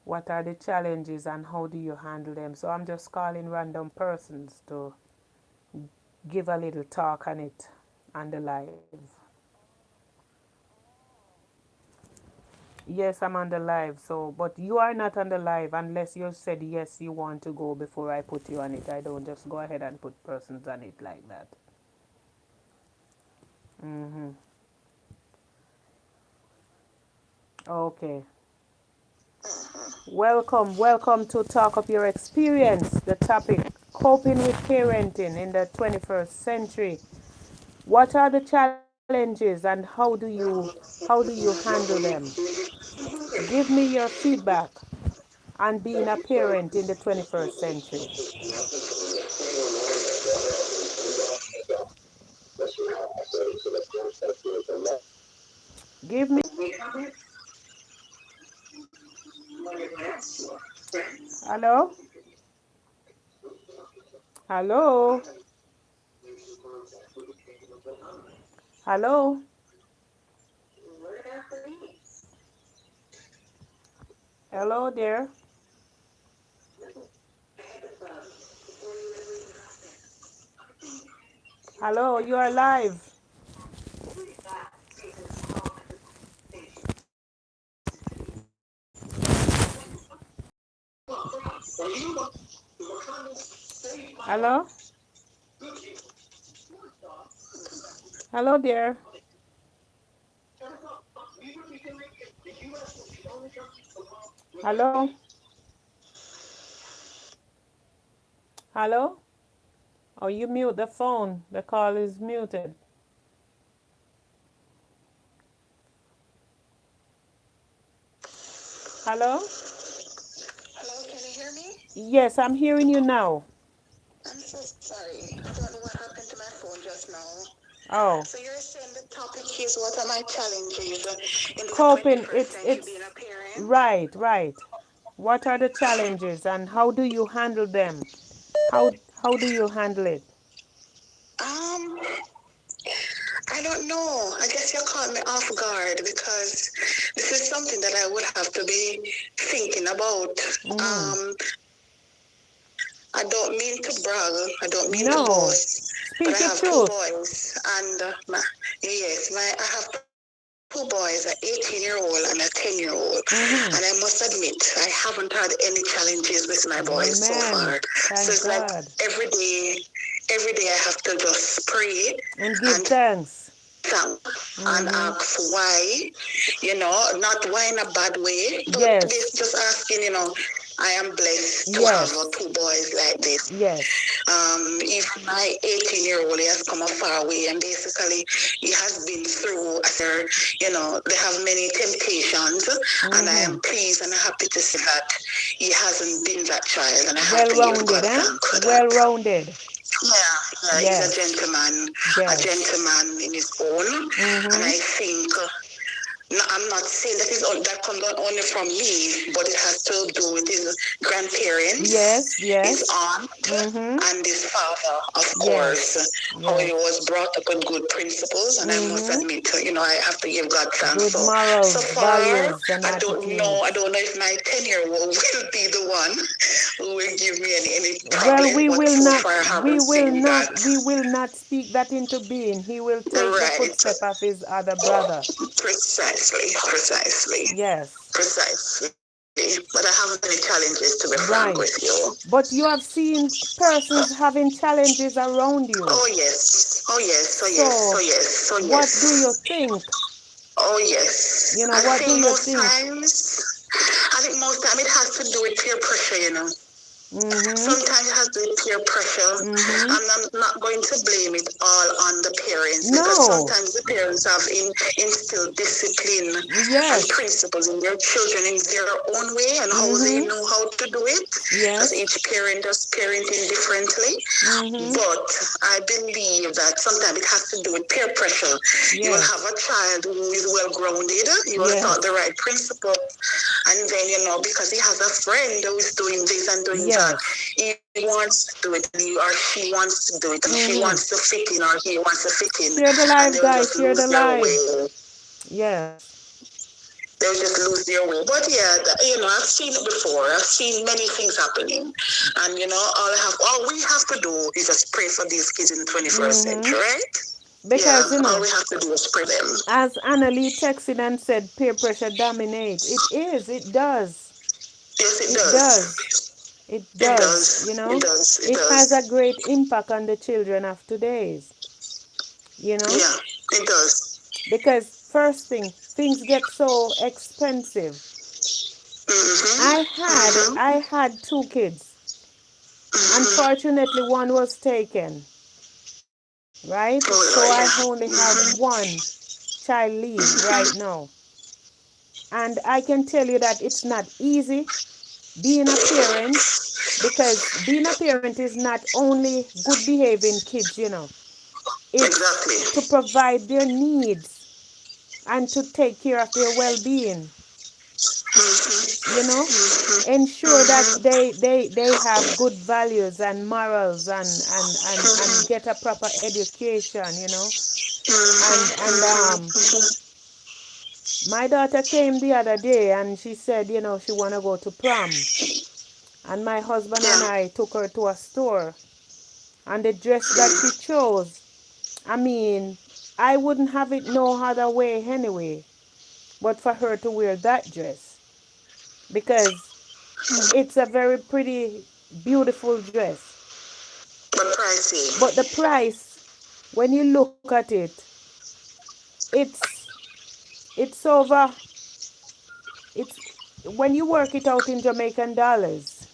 What are the challenges and how do you handle them? So I'm just calling random persons to give a little talk on it on the live. Yes, I'm on the live. So, but you are not on the live unless you said yes, you want to go before I put you on it. I don't just go ahead and put persons on it like that. Mm-hmm. Okay. Welcome, welcome to Talk Up Your Experience. The topic, coping with parenting in the 21st century. What are the challenges and how do you handle them? Give me your feedback on being a parent in the 21st century. Give me. Hello? Hello? Hello? Hello there? Hello, you are live. Hello? Hello there? Hello? Hello? Oh, you mute the phone. The call is muted. Hello? Hello, can you hear me? Yes, I'm hearing you now. I'm so sorry. I don't know what happened to my phone just now. Oh, So you're saying the topic is what are my challenges in this coping. 21st It's century being it's a parent? right, right. What are the challenges and how do you handle them? How do you handle it? Um, I don't know. I guess you caught me off guard because this is something that I would have to be thinking about. Mm-hmm. Um, I don't mean to brag. I don't mean to No. boast, but Speak I your have two truth. boys, and I have two boys, an 18-year-old and a 10-year-old, and I Mm-hmm. must admit I haven't had any challenges with my boys so far. Amen. So it's Thank like God. every day I have to just pray And give and thanks. thank and Mm-hmm. ask why, not why in a bad way, but Yes. just asking, I am blessed to have Yes. two boys like this. Yes. Even my 18-year-old has come a far way, and basically he has been through, they have many temptations, and I Mm-hmm. am pleased and happy to see that he hasn't been that child, and I have Well to give rounded, God eh? thanks for that. Well rounded. Yeah, he's Yes. a Yes. gentleman in his own, and Mm-hmm. I think no, I'm not saying that comes not only from me, but it has to do with his grandparents, Yes. his Yes. aunt, Mm-hmm. and his father, of course. Yes. How he Yes. was brought up with good principles, and I must Mm-hmm. admit, I have to give God thanks. Good So morals, far, values, and I don't know. I attitudes. don't know if my 10-year-old will be the one who will give me any Well, problem, but so far I haven't seen that. we will not speak that into being. He will take the Right. footstep of his other brother. Precisely. Yes. Precisely. But I haven't any challenges, to be frank Right. with you. But you have seen persons having challenges around you. Oh yes. Oh yes. Oh yes. Oh So, yes. Oh what do you yes. think? Oh yes. I What do think you most think? times it has to do with peer pressure. Mm-hmm. Sometimes it has to be peer pressure. Mm-hmm. I'm not going to blame it all on the parents, because No. sometimes the parents have instilled discipline and Yes. principles in their children in their own way and how they Mm-hmm. know how to do it, because Yes. each parent does parenting differently. Mm-hmm. But I believe that sometimes it has to do with peer pressure. You will have Yes. a child who is well grounded, you will start the Yes. right principle, and then, because he has a friend who is doing this and doing that, Yes. he wants to do it, and he or she wants to do it, and she Mm-hmm. wants to fit in or he wants to fit in, Share the and live, they'll guys. just Share lose the their live. way. Yes. They'll just lose their way. But yeah, I've seen it before. I've seen many things happening. And, all we have to do is just pray for these kids in the 21st Mm-hmm. century, right? Yeah, Because, all we have to do is spread them. as Annalie texted and said, peer pressure dominates. It is, it does. Yes, it It does. does. It It does, does. you It know. does. It It has a does. great impact on the children of today's, you know. Yeah, it does. Because first thing, things get so expensive. Mhm. Mhm. I had two kids. Mhm. Unfortunately, one was taken, right? Oh, So Lord, I yeah. only have one child leave right now. And I can tell you that it's not easy being a parent, because being a parent is not only good behaving kids, you know, it's Exactly. to provide their needs and to take care of their well-being, you know, ensure that they have good values and morals, and get a proper education, you know. And my daughter came the other day and she said, you know, she want to go to prom, and my husband and Yeah. I took her to a store, and the dress that she chose, I mean, I wouldn't have it no other way anyway, but for her to wear that dress, because it's a very pretty, beautiful dress. But pricey. But the price, when you look at it, it's it's over. It's when you work it out in Jamaican dollars,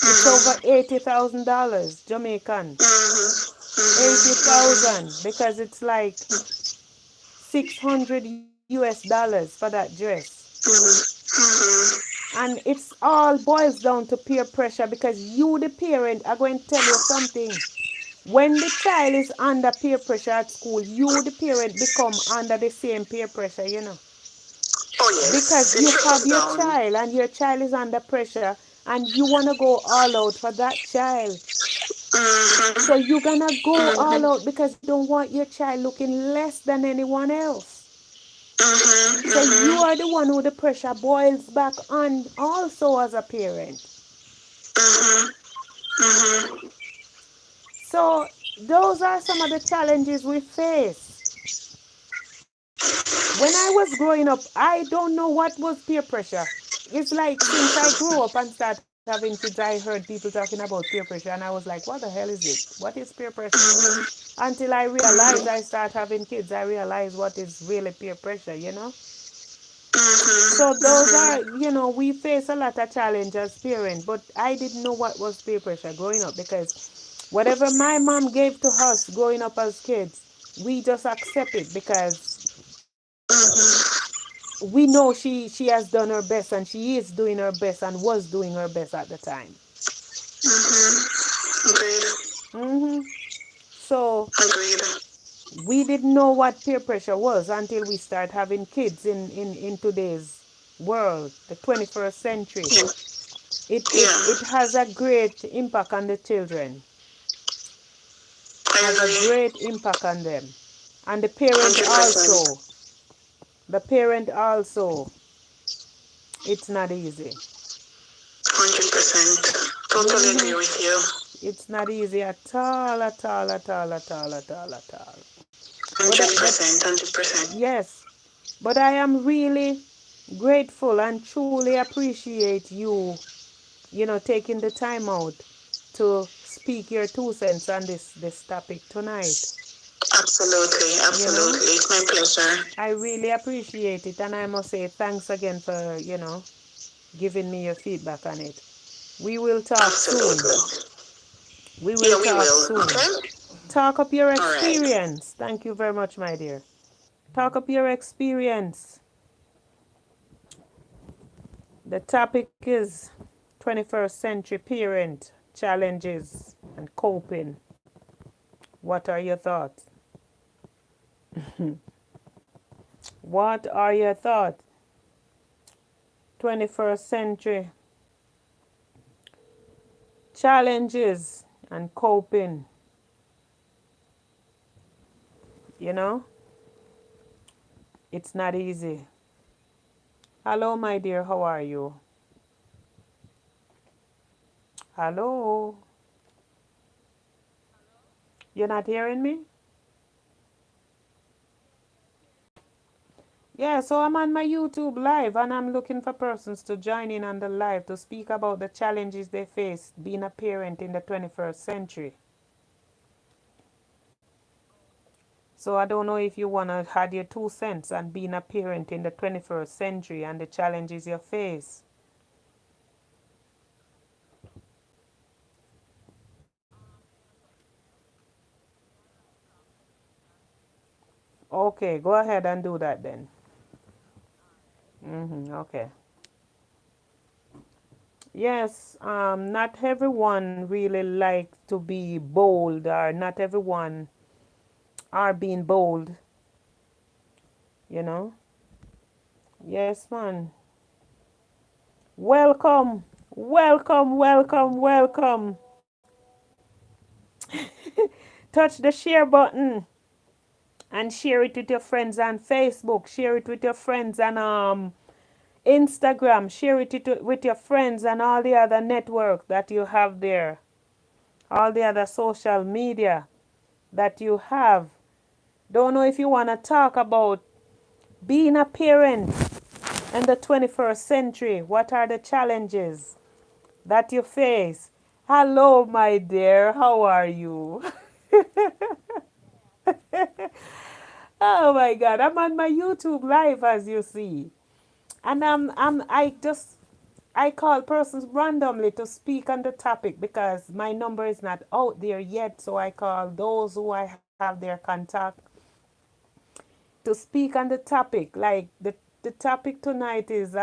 it's over Mhm. $80,000 Jamaican. Mhm. Eighty Mhm. Mhm. thousand because it's like 600 US dollars for that dress. Mhm. And it's all boils down to peer pressure, because you, the parent, are going to tell you something. When the child is under peer pressure at school, you, the parent, become under the same peer pressure, you know. Oh yes, Because it you have trickles your down. child and your child is under pressure, and you want to go all out for that child. Mhm. So you're going to go all Mhm. out because you don't want your child looking less than anyone else. Mhm. So you Mhm. are the one who the pressure boils back on also as a parent. Mhm. Mhm. So those are some of the challenges we face. When I was growing up, I don't know what was peer pressure. It's like since I grew up and started having kids, I heard people talking about peer pressure, and I was like, what the hell is it? What is peer pressure? Until I realized I start having kids, I realized what is really peer pressure, you know? So those are, you know, we face a lot of challenges as parents, but I didn't know what was peer pressure growing up, because whatever my mom gave to us growing up as kids, we just accept it because we know she has done her best, and she is doing her best and was doing her best at the time. Agreed. hmm So Agreed. we didn't know what peer pressure was until we start having kids in today's world, the 21st century. Yeah. It Yeah. has a great impact on the children, I has a agree. great impact on them. And the parent 100%. also. The parent also. It's not easy. 100%. Totally hmm agree with you. It's not easy at all, at all, at all, at all, at all, at all. But, Hundred but percent. 100%. yes, but I am really grateful and truly appreciate you, you know, taking the time out to speak your 2 cents on this topic tonight. Absolutely. You know, Absolutely. It's my pleasure. I really appreciate it, and I must say thanks again for, you know, giving me your feedback on it. We will talk soon. Absolutely. We will Yeah, we talk will. soon. Okay. Talk up your All right. experience. Thank you very much, my dear. Talk up your experience. The topic is 21st century parent challenges and coping. What are your thoughts? What are your thoughts? 21st century challenges and coping. You know, it's not easy. Hello, my dear. How are you? Hello. You're not hearing me? Yeah, so I'm on my YouTube live and I'm looking for persons to join in on the live to speak about the challenges they face being a parent in the 21st century. So I don't know if you want to add your 2 cents on being a parent in the 21st century and the challenges you face. Okay, go ahead and do that then. Okay. Yes, not everyone really like to be bold, or not everyone are being bold, you know? Yes, man. Welcome, welcome, welcome, welcome. Touch the share button and share it with your friends on Facebook. Share it with your friends on Instagram. Share it with your friends and all the other networks that you have there. All the other social media that you have. Don't know if you want to talk about being a parent in the 21st century. What are the challenges that you face? Hello, my dear. How are you? Oh my God, I'm on my YouTube live, as you see, and I call persons randomly to speak on the topic because my number is not out there yet. So I call those who I have their contact to speak on the topic. Like the topic tonight is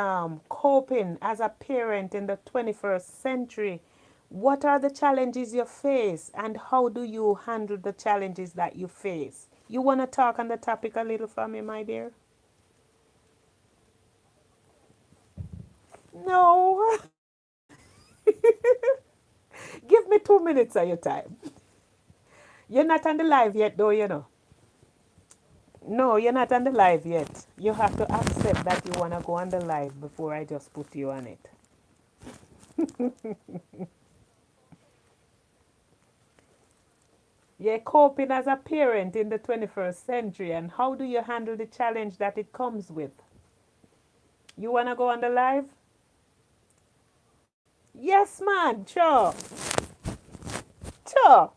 coping as a parent in the 21st century. What are the challenges you face and how do you handle the challenges that you face? You want to talk on the topic a little for me, my dear? No. Give me 2 minutes of your time. You're not on the live yet, though, you know. No, you're not on the live yet. You have to accept that you want to go on the live before I just put you on it. You're coping as a parent in the 21st century, and how do you handle the challenge that it comes with? You want to go on the live? Yes, man. Sure. Sure.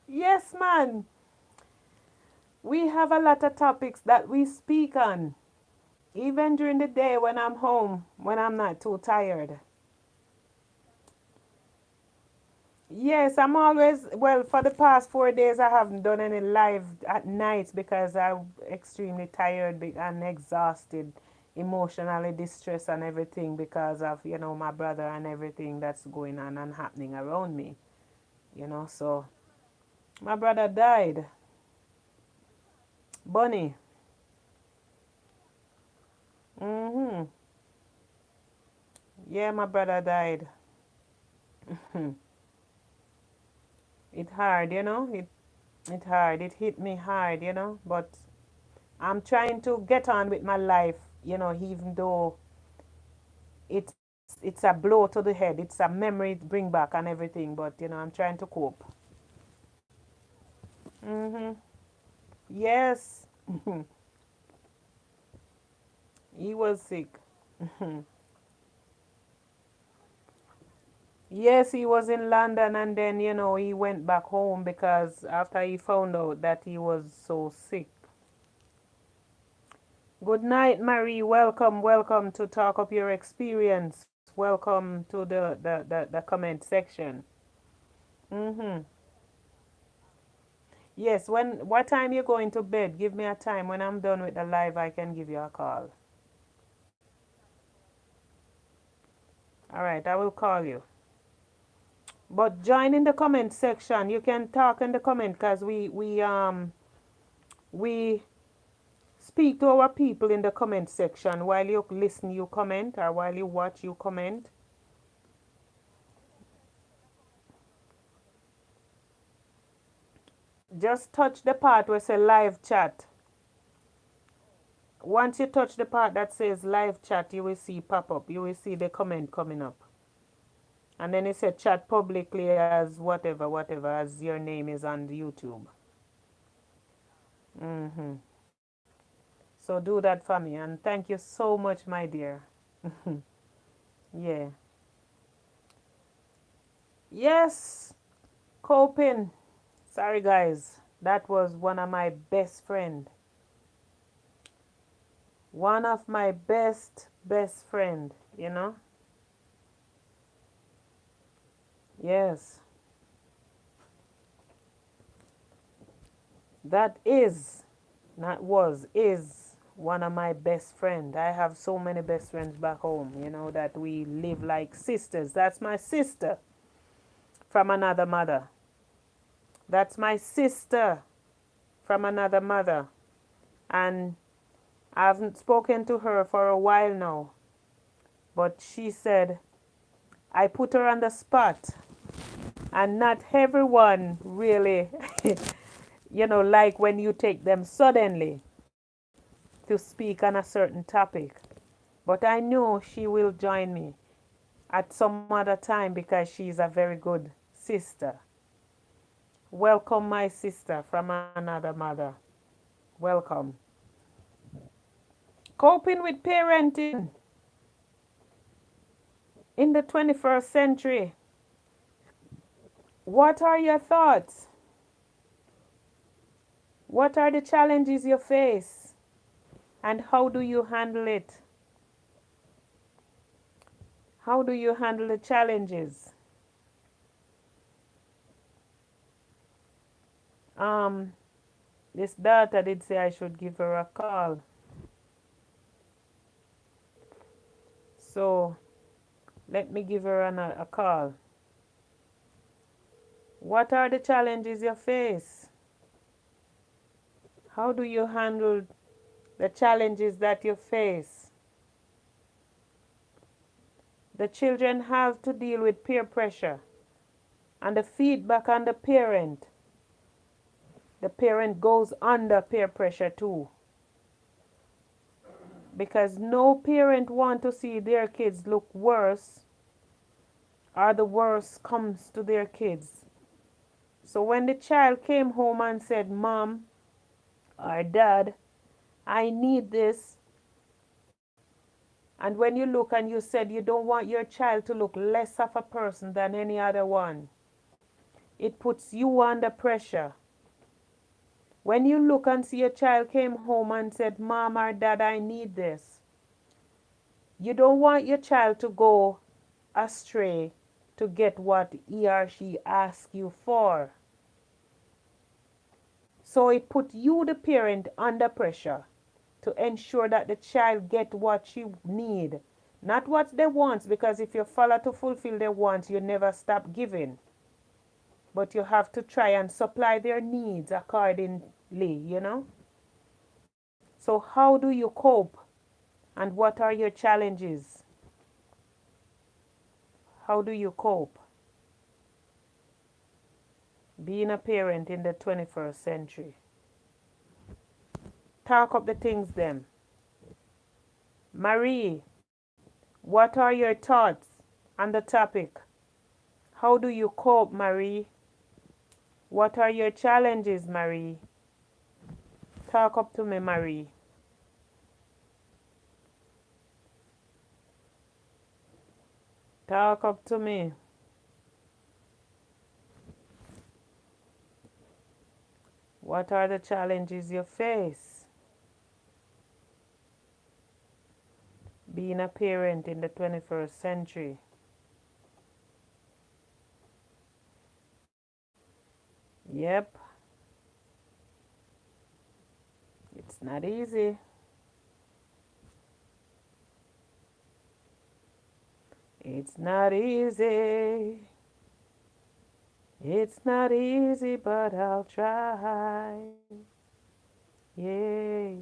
Yes, man. We have a lot of topics that we speak on, even during the day when I'm home, when I'm not too tired. Yes, I'm always, well, for the past 4 days, I haven't done any live at night because I'm extremely tired and exhausted, emotionally distressed and everything because of, my brother and everything that's going on and happening around me, So my brother died. Bunny. Mm-hmm. Yeah, my brother died. It hard, it hard. It hit me hard, But I'm trying to get on with my life, even though it's it's a blow to the head. It's a memory to bring back and everything, but I'm trying to cope. Mhm. Yes. He was sick. Yes, he was in London and then, he went back home because after he found out that he was so sick. Good night, Marie. Welcome, welcome to talk up your experience. Welcome to the comment section. Mhm. Yes, what time you going to bed? Give me a time. When I'm done with the live, I can give you a call. All right, I will call you. But join in the comment section. You can talk in the comment because we speak to our people in the comment section. While you listen, you comment, or while you watch, you comment. Just touch the part where say live chat. Once you touch the part that says live chat, you will see pop up. You will see the comment coming up. And then it said chat publicly as whatever, whatever, as your name is on YouTube. Mm-hmm. So do that for me. And thank you so much, my dear. Yeah. Yes, coping. Sorry, guys. That was one of my best friend. One of my best friend, you know? Yes. That is, not was, is one of my best friend. I have so many best friends back home, you know, that we live like sisters. That's my sister from another mother. That's my sister from another mother. And I haven't spoken to her for a while now. But she said, I put her on the spot. And not everyone really, you know, like when you take them suddenly to speak on a certain topic. But I know she will join me at some other time because she's a very good sister. Welcome, my sister from another mother. Welcome. Coping with parenting in the 21st century. What are your thoughts? What are the challenges you face? And how do you handle it? How do you handle the challenges? Um, this daughter did say I should give her a call. So let me give her a call. What are the challenges you face? How do you handle the challenges that you face? The children have to deal with peer pressure and the feedback on the parent. The parent goes under peer pressure too. Because no parent want to see their kids look worse or the worst comes to their kids. So when the child came home and said, Mom or Dad, I need this. And when you look and you said you don't want your child to look less of a person than any other one, it puts you under pressure. When you look and see your child came home and said, Mom or Dad, I need this, you don't want your child to go astray to get what he or she asks you for. So it put you, the parent, under pressure to ensure that the child get what she need, not what they want, because if you follow to fulfill their wants, you never stop giving. But you have to try and supply their needs accordingly, you know. So how do you cope? And what are your challenges? How do you cope? Being a parent in the 21st century. Talk up the things them. Marie, what are your thoughts on the topic? How do you cope, Marie? What are your challenges, Marie? Talk up to me, Marie. Talk up to me. What are the challenges you face? Being a parent in the 21st century. Yep. It's not easy. It's not easy. It's not easy, but I'll try. Yay.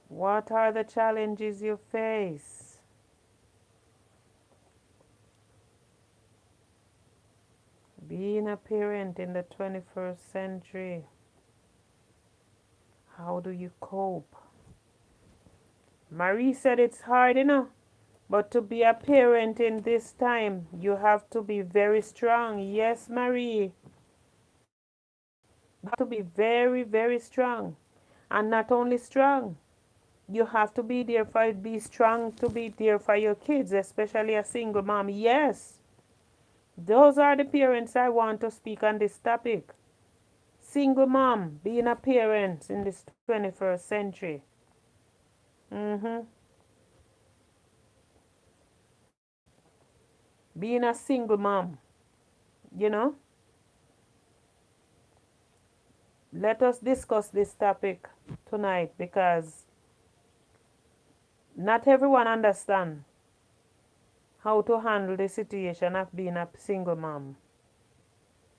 What are the challenges you face? Being a parent in the 21st century. How do you cope? Marie said it's hard, but to be a parent in this time, you have to be very strong. Yes, Marie. You have to be very, very strong. And not only strong, you have to be strong to be there for your kids, especially a single mom. Yes, those are the parents I want to speak on this topic. Single mom, being a parent in this 21st century. Mm-hmm. Being a single mom, you know. Let us discuss this topic tonight because not everyone understands how to handle the situation of being a single mom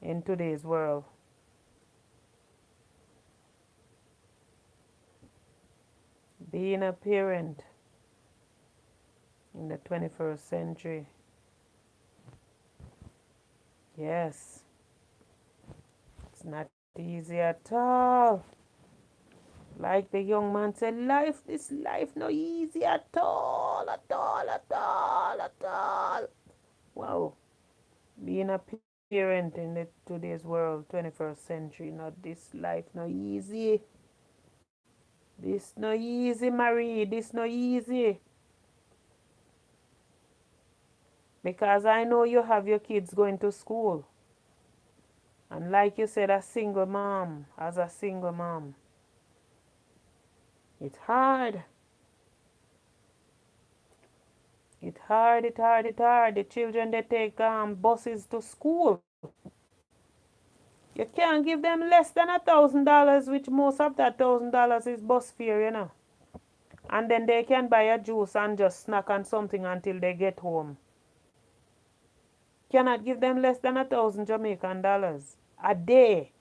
in today's world. Being a parent in the 21st century. Yes, it's not easy at all. Like the young man said, this life no easy at all, at all, at all, at all. Wow. Being a parent in today's world, 21st century, not this life no easy. This no easy, Marie. This no easy. Because I know you have your kids going to school. And like you said, as a single mom, it's hard. It's hard, it's hard, it's hard. The children, they take buses to school. You can't give them less than $1,000, which most of that $1,000 is bus fare. And then they can buy a juice and just snack on something until they get home. Cannot give them less than 1,000 Jamaican dollars a day.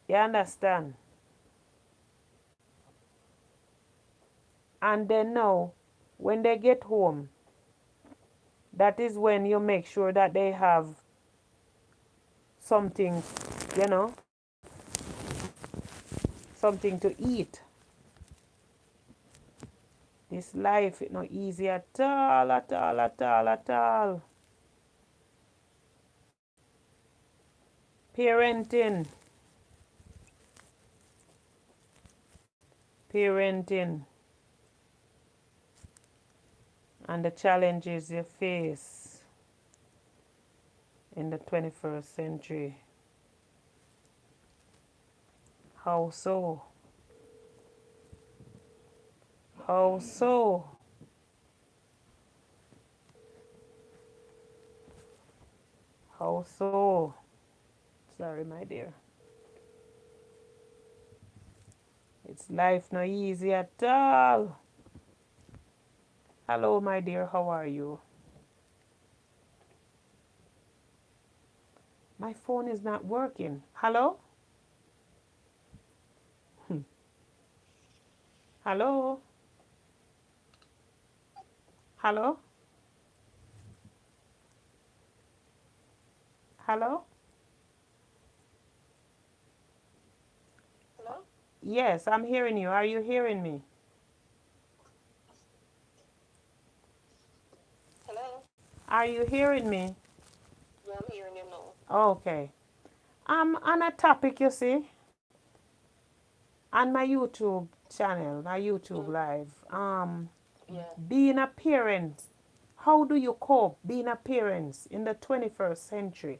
You understand? And then now, when they get home, that is when you make sure that they have something, you know, something to eat. This life is not easy at all, at all, at all, at all. Parenting. Parenting. And the challenges you face in the 21st century. How so? How so? How so? Sorry, my dear. It's life not easy at all. Hello, my dear. How are you? My phone is not working. Hello? Hello? Hello? Hello? Hello? Yes, I'm hearing you. Are you hearing me? Hello? Are you hearing me? Yeah, I'm hearing you now. Okay. I'm on a topic, you see, on my YouTube channel, my YouTube live. Yeah. Being a parent. How do you cope being a parent in the 21st century?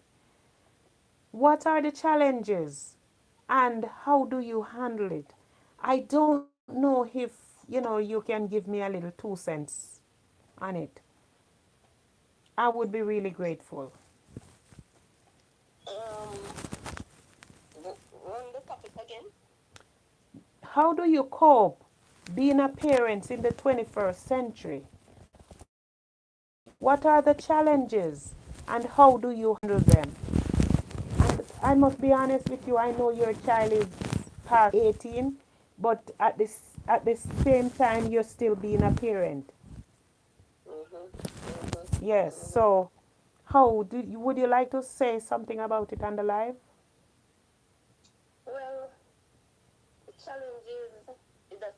What are the challenges and how do you handle it? I don't know if, you can give me a little 2 cents on it. I would be really grateful. Um, run the topic again. How do you cope being a parent in the 21st century? What are the challenges and how do you handle them? And I must be honest with you, I know your child is past 18, but at the same time, you're still being a parent. Yes, so would you like to say something about it on the live? challenges is that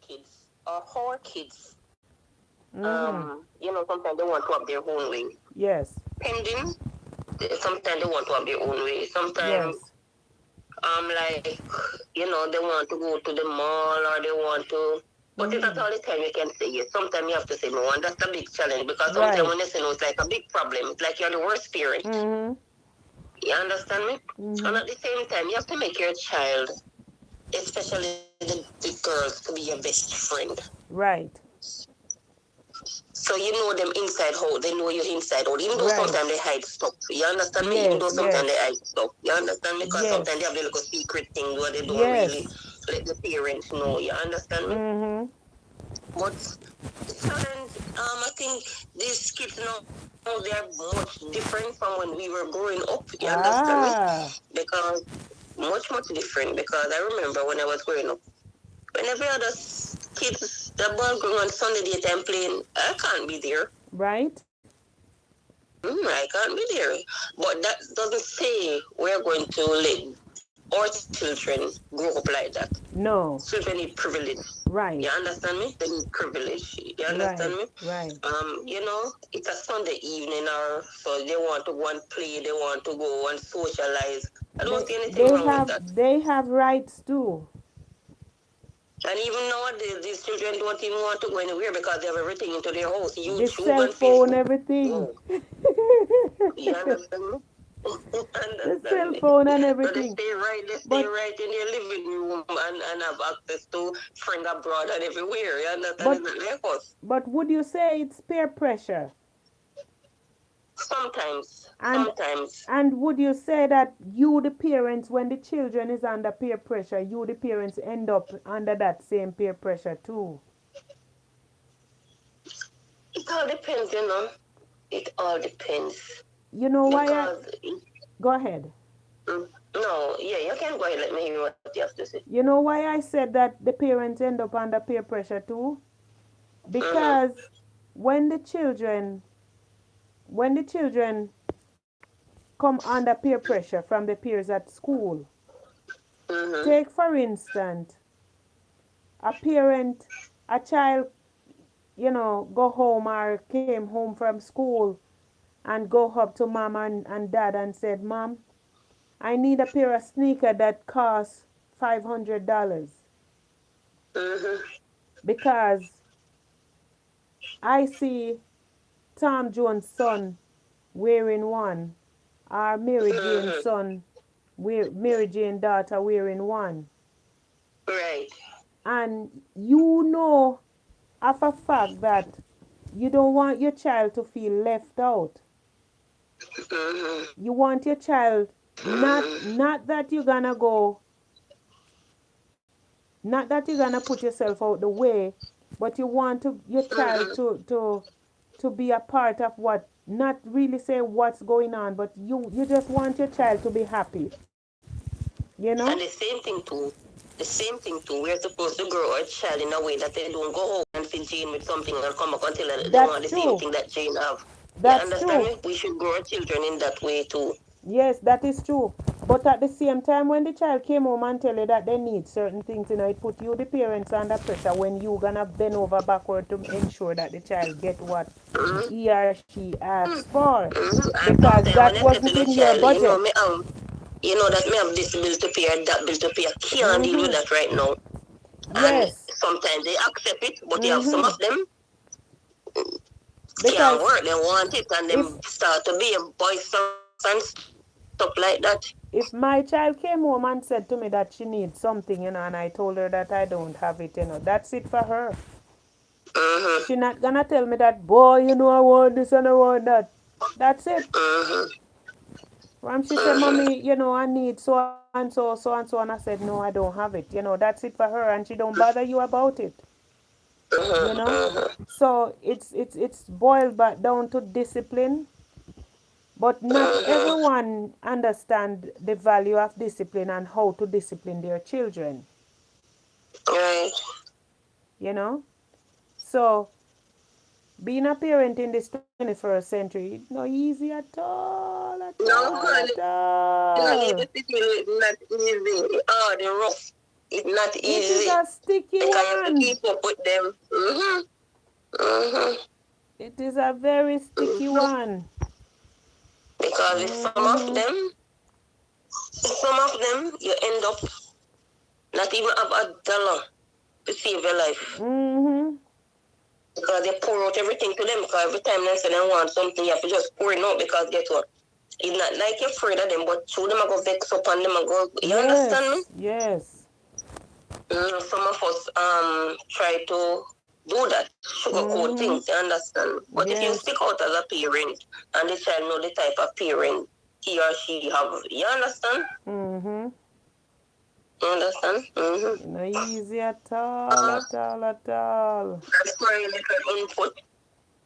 kids or our kids, Mm-hmm. sometimes they want to have their own way. Yes. Pending, sometimes they want to have their own way. Sometimes, Yes. like, they want to go to the mall or they want to. But it's not Mm-hmm. all the time you can say yes. Sometimes you have to say no, and that's a big challenge because sometimes Right. when you say no, it's like a big problem. It's like you're the worst parent. Mm-hmm. You understand me? And Mm-hmm. at the same time, you have to make your child, especially the girls, to be your best friend. Right. So you know them inside out, they know you inside out. Even though Right. sometimes they hide stuff. You understand me? Even Yes. though sometimes they Yes. hide stuff. You understand me? Because sometimes they Yes. have the little secret things where they don't really Yes. let the parents know. You understand me? Mm-hmm. But the challenge, I think these kids now they are much different from when we were growing up. You understand me? Ah. Because much different. Because I remember when I was growing up, when every other kids the ball going on Sunday daytime playing, I can't be there. Right. I can't be there. But that doesn't say we're going to let our children grow up like that. No. Children need privilege. You Right. understand me? They need privilege. You understand Right. me? Right. It's a Sunday evening or so they want to go and play, they want to go and socialize. I don't They see anything they wrong with have that. they have rights too. And even nowadays, these children don't even want to go anywhere because they have everything into their house, The YouTube cell and phone, Facebook. everything. Whoa. You understand me? The Understand cell me? phone and So they everything. stay right, But in their living room and have access to friend abroad and everywhere. You understand? but It's not like us. but would you say it's peer pressure? Sometimes, And and would you say that you the parents, when the children is under peer pressure, you the parents end up under that same peer pressure too? it all depends, you know. It all depends. You know why I Because, go ahead. no, yeah, you can go ahead. Let me hear what you have to say. You know why I said that the parents end up under peer pressure too? Mm-hmm. Because when the children when the children come under peer pressure from the peers at school, Mm-hmm. take for instance a parent, a child, go home or came home from school and go up to mom and dad and said, Mom, I need a pair of sneakers that cost $500 Mm-hmm. because I see Tom Jones' son wearing one, or Mary Jane's Mm-hmm. son, Mary Jane daughter wearing one. Right. And you know of a fact that you don't want your child to feel left out. Mm-hmm. You want your child not that you're gonna go, not that you're gonna put yourself out the way, but you want your child Mm-hmm. to be a part of what, not really say what's going on, but you just want your child to be happy, you know? And the same thing too, we're supposed to grow our child in a way that they don't go home and see Jane with something and come back until they That's want the same true. thing that Jane have. You That's understand true. me? We should grow our children in that way too. Yes, that is true. But at the same time, when the child came home and tell you that they need certain things, it put you, the parents, under pressure when you gonna bend over backward to ensure that the child get what Mm-hmm. he or she asks for, Mm-hmm. And because sometimes that when you say to wasn't the in your child, budget. that me have this bill to pay and that bill to pay. I can't deal with Mm-hmm. that right now. And Yes. sometimes they accept it, but you have some Mm-hmm. of them can't Because work. They want it and if them start to be a boisterous and stuff like that. if my child came home and said to me that she needs something, and I told her that I don't have it, that's it for her. Mm-hmm. She not gonna tell me that, boy, I want this and I want that. That's it. Mm-hmm. When she said, Mm-hmm. Mommy, I need so and so, so and so, and I said, no, I don't have it. That's it for her, and she don't bother you about it. You Mm-hmm. know. Mm-hmm. So it's boiled back down to discipline, but not Mm-hmm. everyone understand the value of discipline and how to discipline their children. Right. You know. So Being a parent in this 21st century, it's not easy at all, at No, all, honey. at You know, need to all. sit with it, not easy. Oh, the rough. It's not It is easy. a sticky Because you have to one. keep up with them. It is a very sticky Mm-hmm. one. Because if Mm-hmm. some of them, you end up not even have $1 to save your life. Mm-hmm. Because they pour out everything to them. Because every time they say they want something, you have to just pour it out. Because guess what? It's not like you're afraid of them, but two them are going to vex up on them and go, you understand me? Yes, yes. Some of us try to do that, sugarcoat Mm-hmm. things, you understand? But if you Yes. stick out as a parent and the child know the type of parent he or she have, you understand? Mm-hmm. You understand? Not easy at all, at all, at all. That's my little input.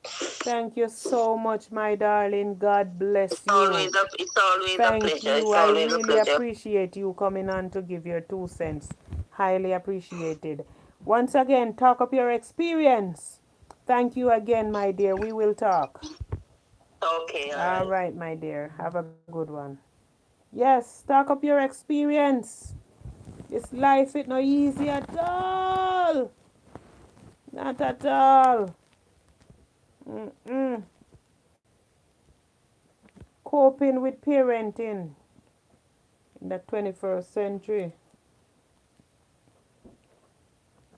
Thank you so much, my darling. God bless you. It's always a Thank pleasure. you. It's I always a really pleasure. appreciate you coming on to give your 2 cents. Highly appreciated. Once again, talk up your experience. Thank you again, my dear. We will talk. Okay, all All right. right, my dear. Have a good one. Yes, talk up your experience. This life is not easy at all. Not at all. Mm-mm. Coping with parenting in the 21st century.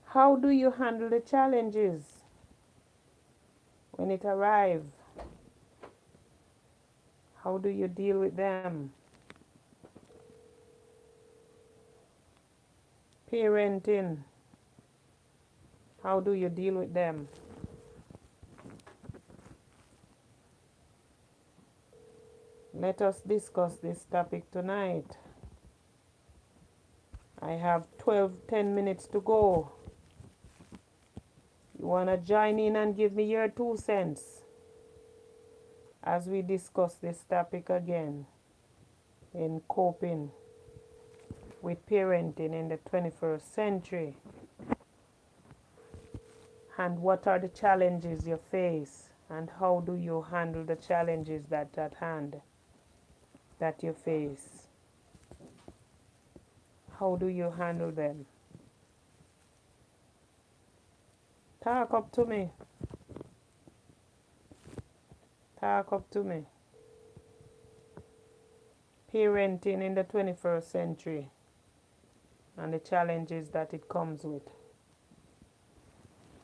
How do you handle the challenges when it arrives? How do you deal with them? Parenting. How do you deal with them? Let us discuss this topic tonight. I have 10 minutes to go. You want to join in and give me your 2 cents as we discuss this topic again in coping with parenting in the 21st century? And what are the challenges you face? And how do you handle the challenges that at hand that you face? How do you handle them? Talk up to me. Talk up to me. Parenting in the 21st century and the challenges that it comes with.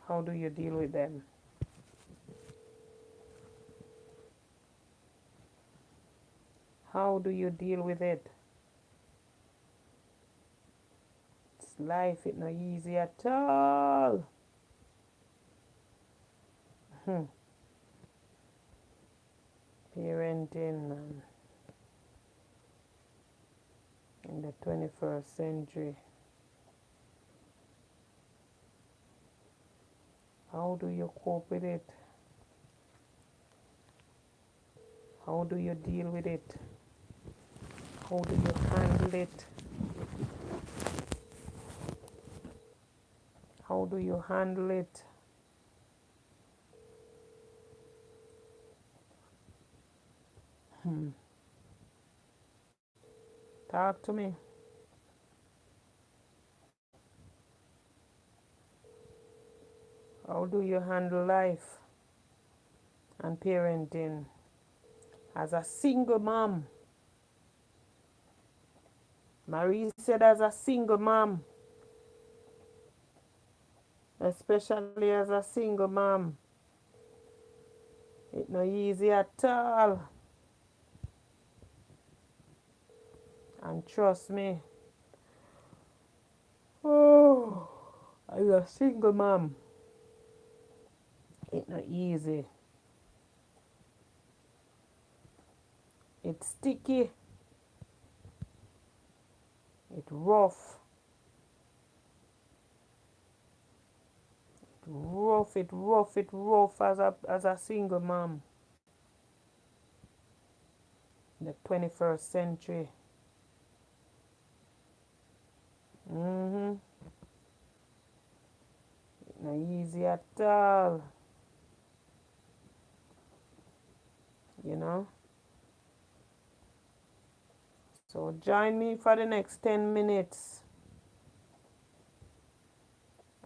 How do you deal with them? How do you deal with it? It's life is not easy at all. Parenting in the 21st century. How do you cope with it? How do you deal with it? How do you handle it? How do you handle it? Talk to me. How do you handle life and parenting as a single mom? Marie said as a single mom, especially as a single mom, it's not easy at all. And trust me, oh, as a single mom, it's not easy. It's sticky. It's rough. It rough as a single mom in the 21st century. Mm-hmm. Not easy at all. you know. So join me for the next 10 minutes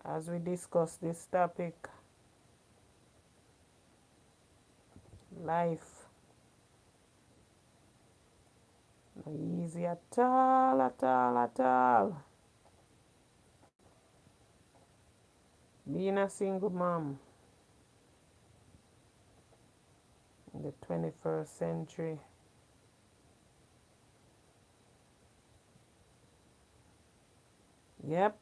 as we discuss this topic, life. Not easy at all, at all, at all. Being a single mom in the 21st century. Yep.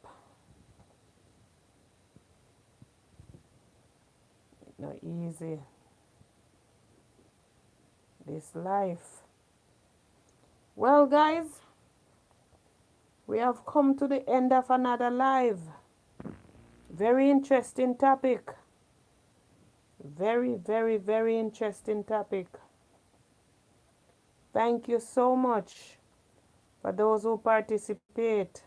Not easy. This life. Well, guys, we have come to the end of another live. Very interesting topic. Very, very, very interesting topic. Thank you so much for those who participate.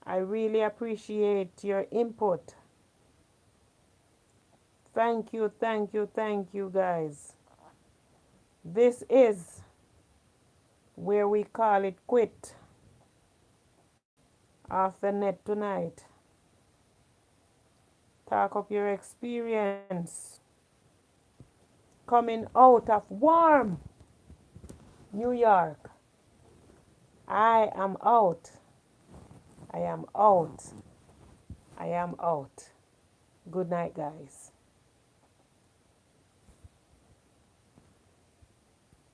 I really appreciate your input. Thank you, thank you, thank you, guys. This is where we call it quit off the net tonight. Talk up your experience coming out of warm New York. I am out. I am out. I am out. Good night, guys.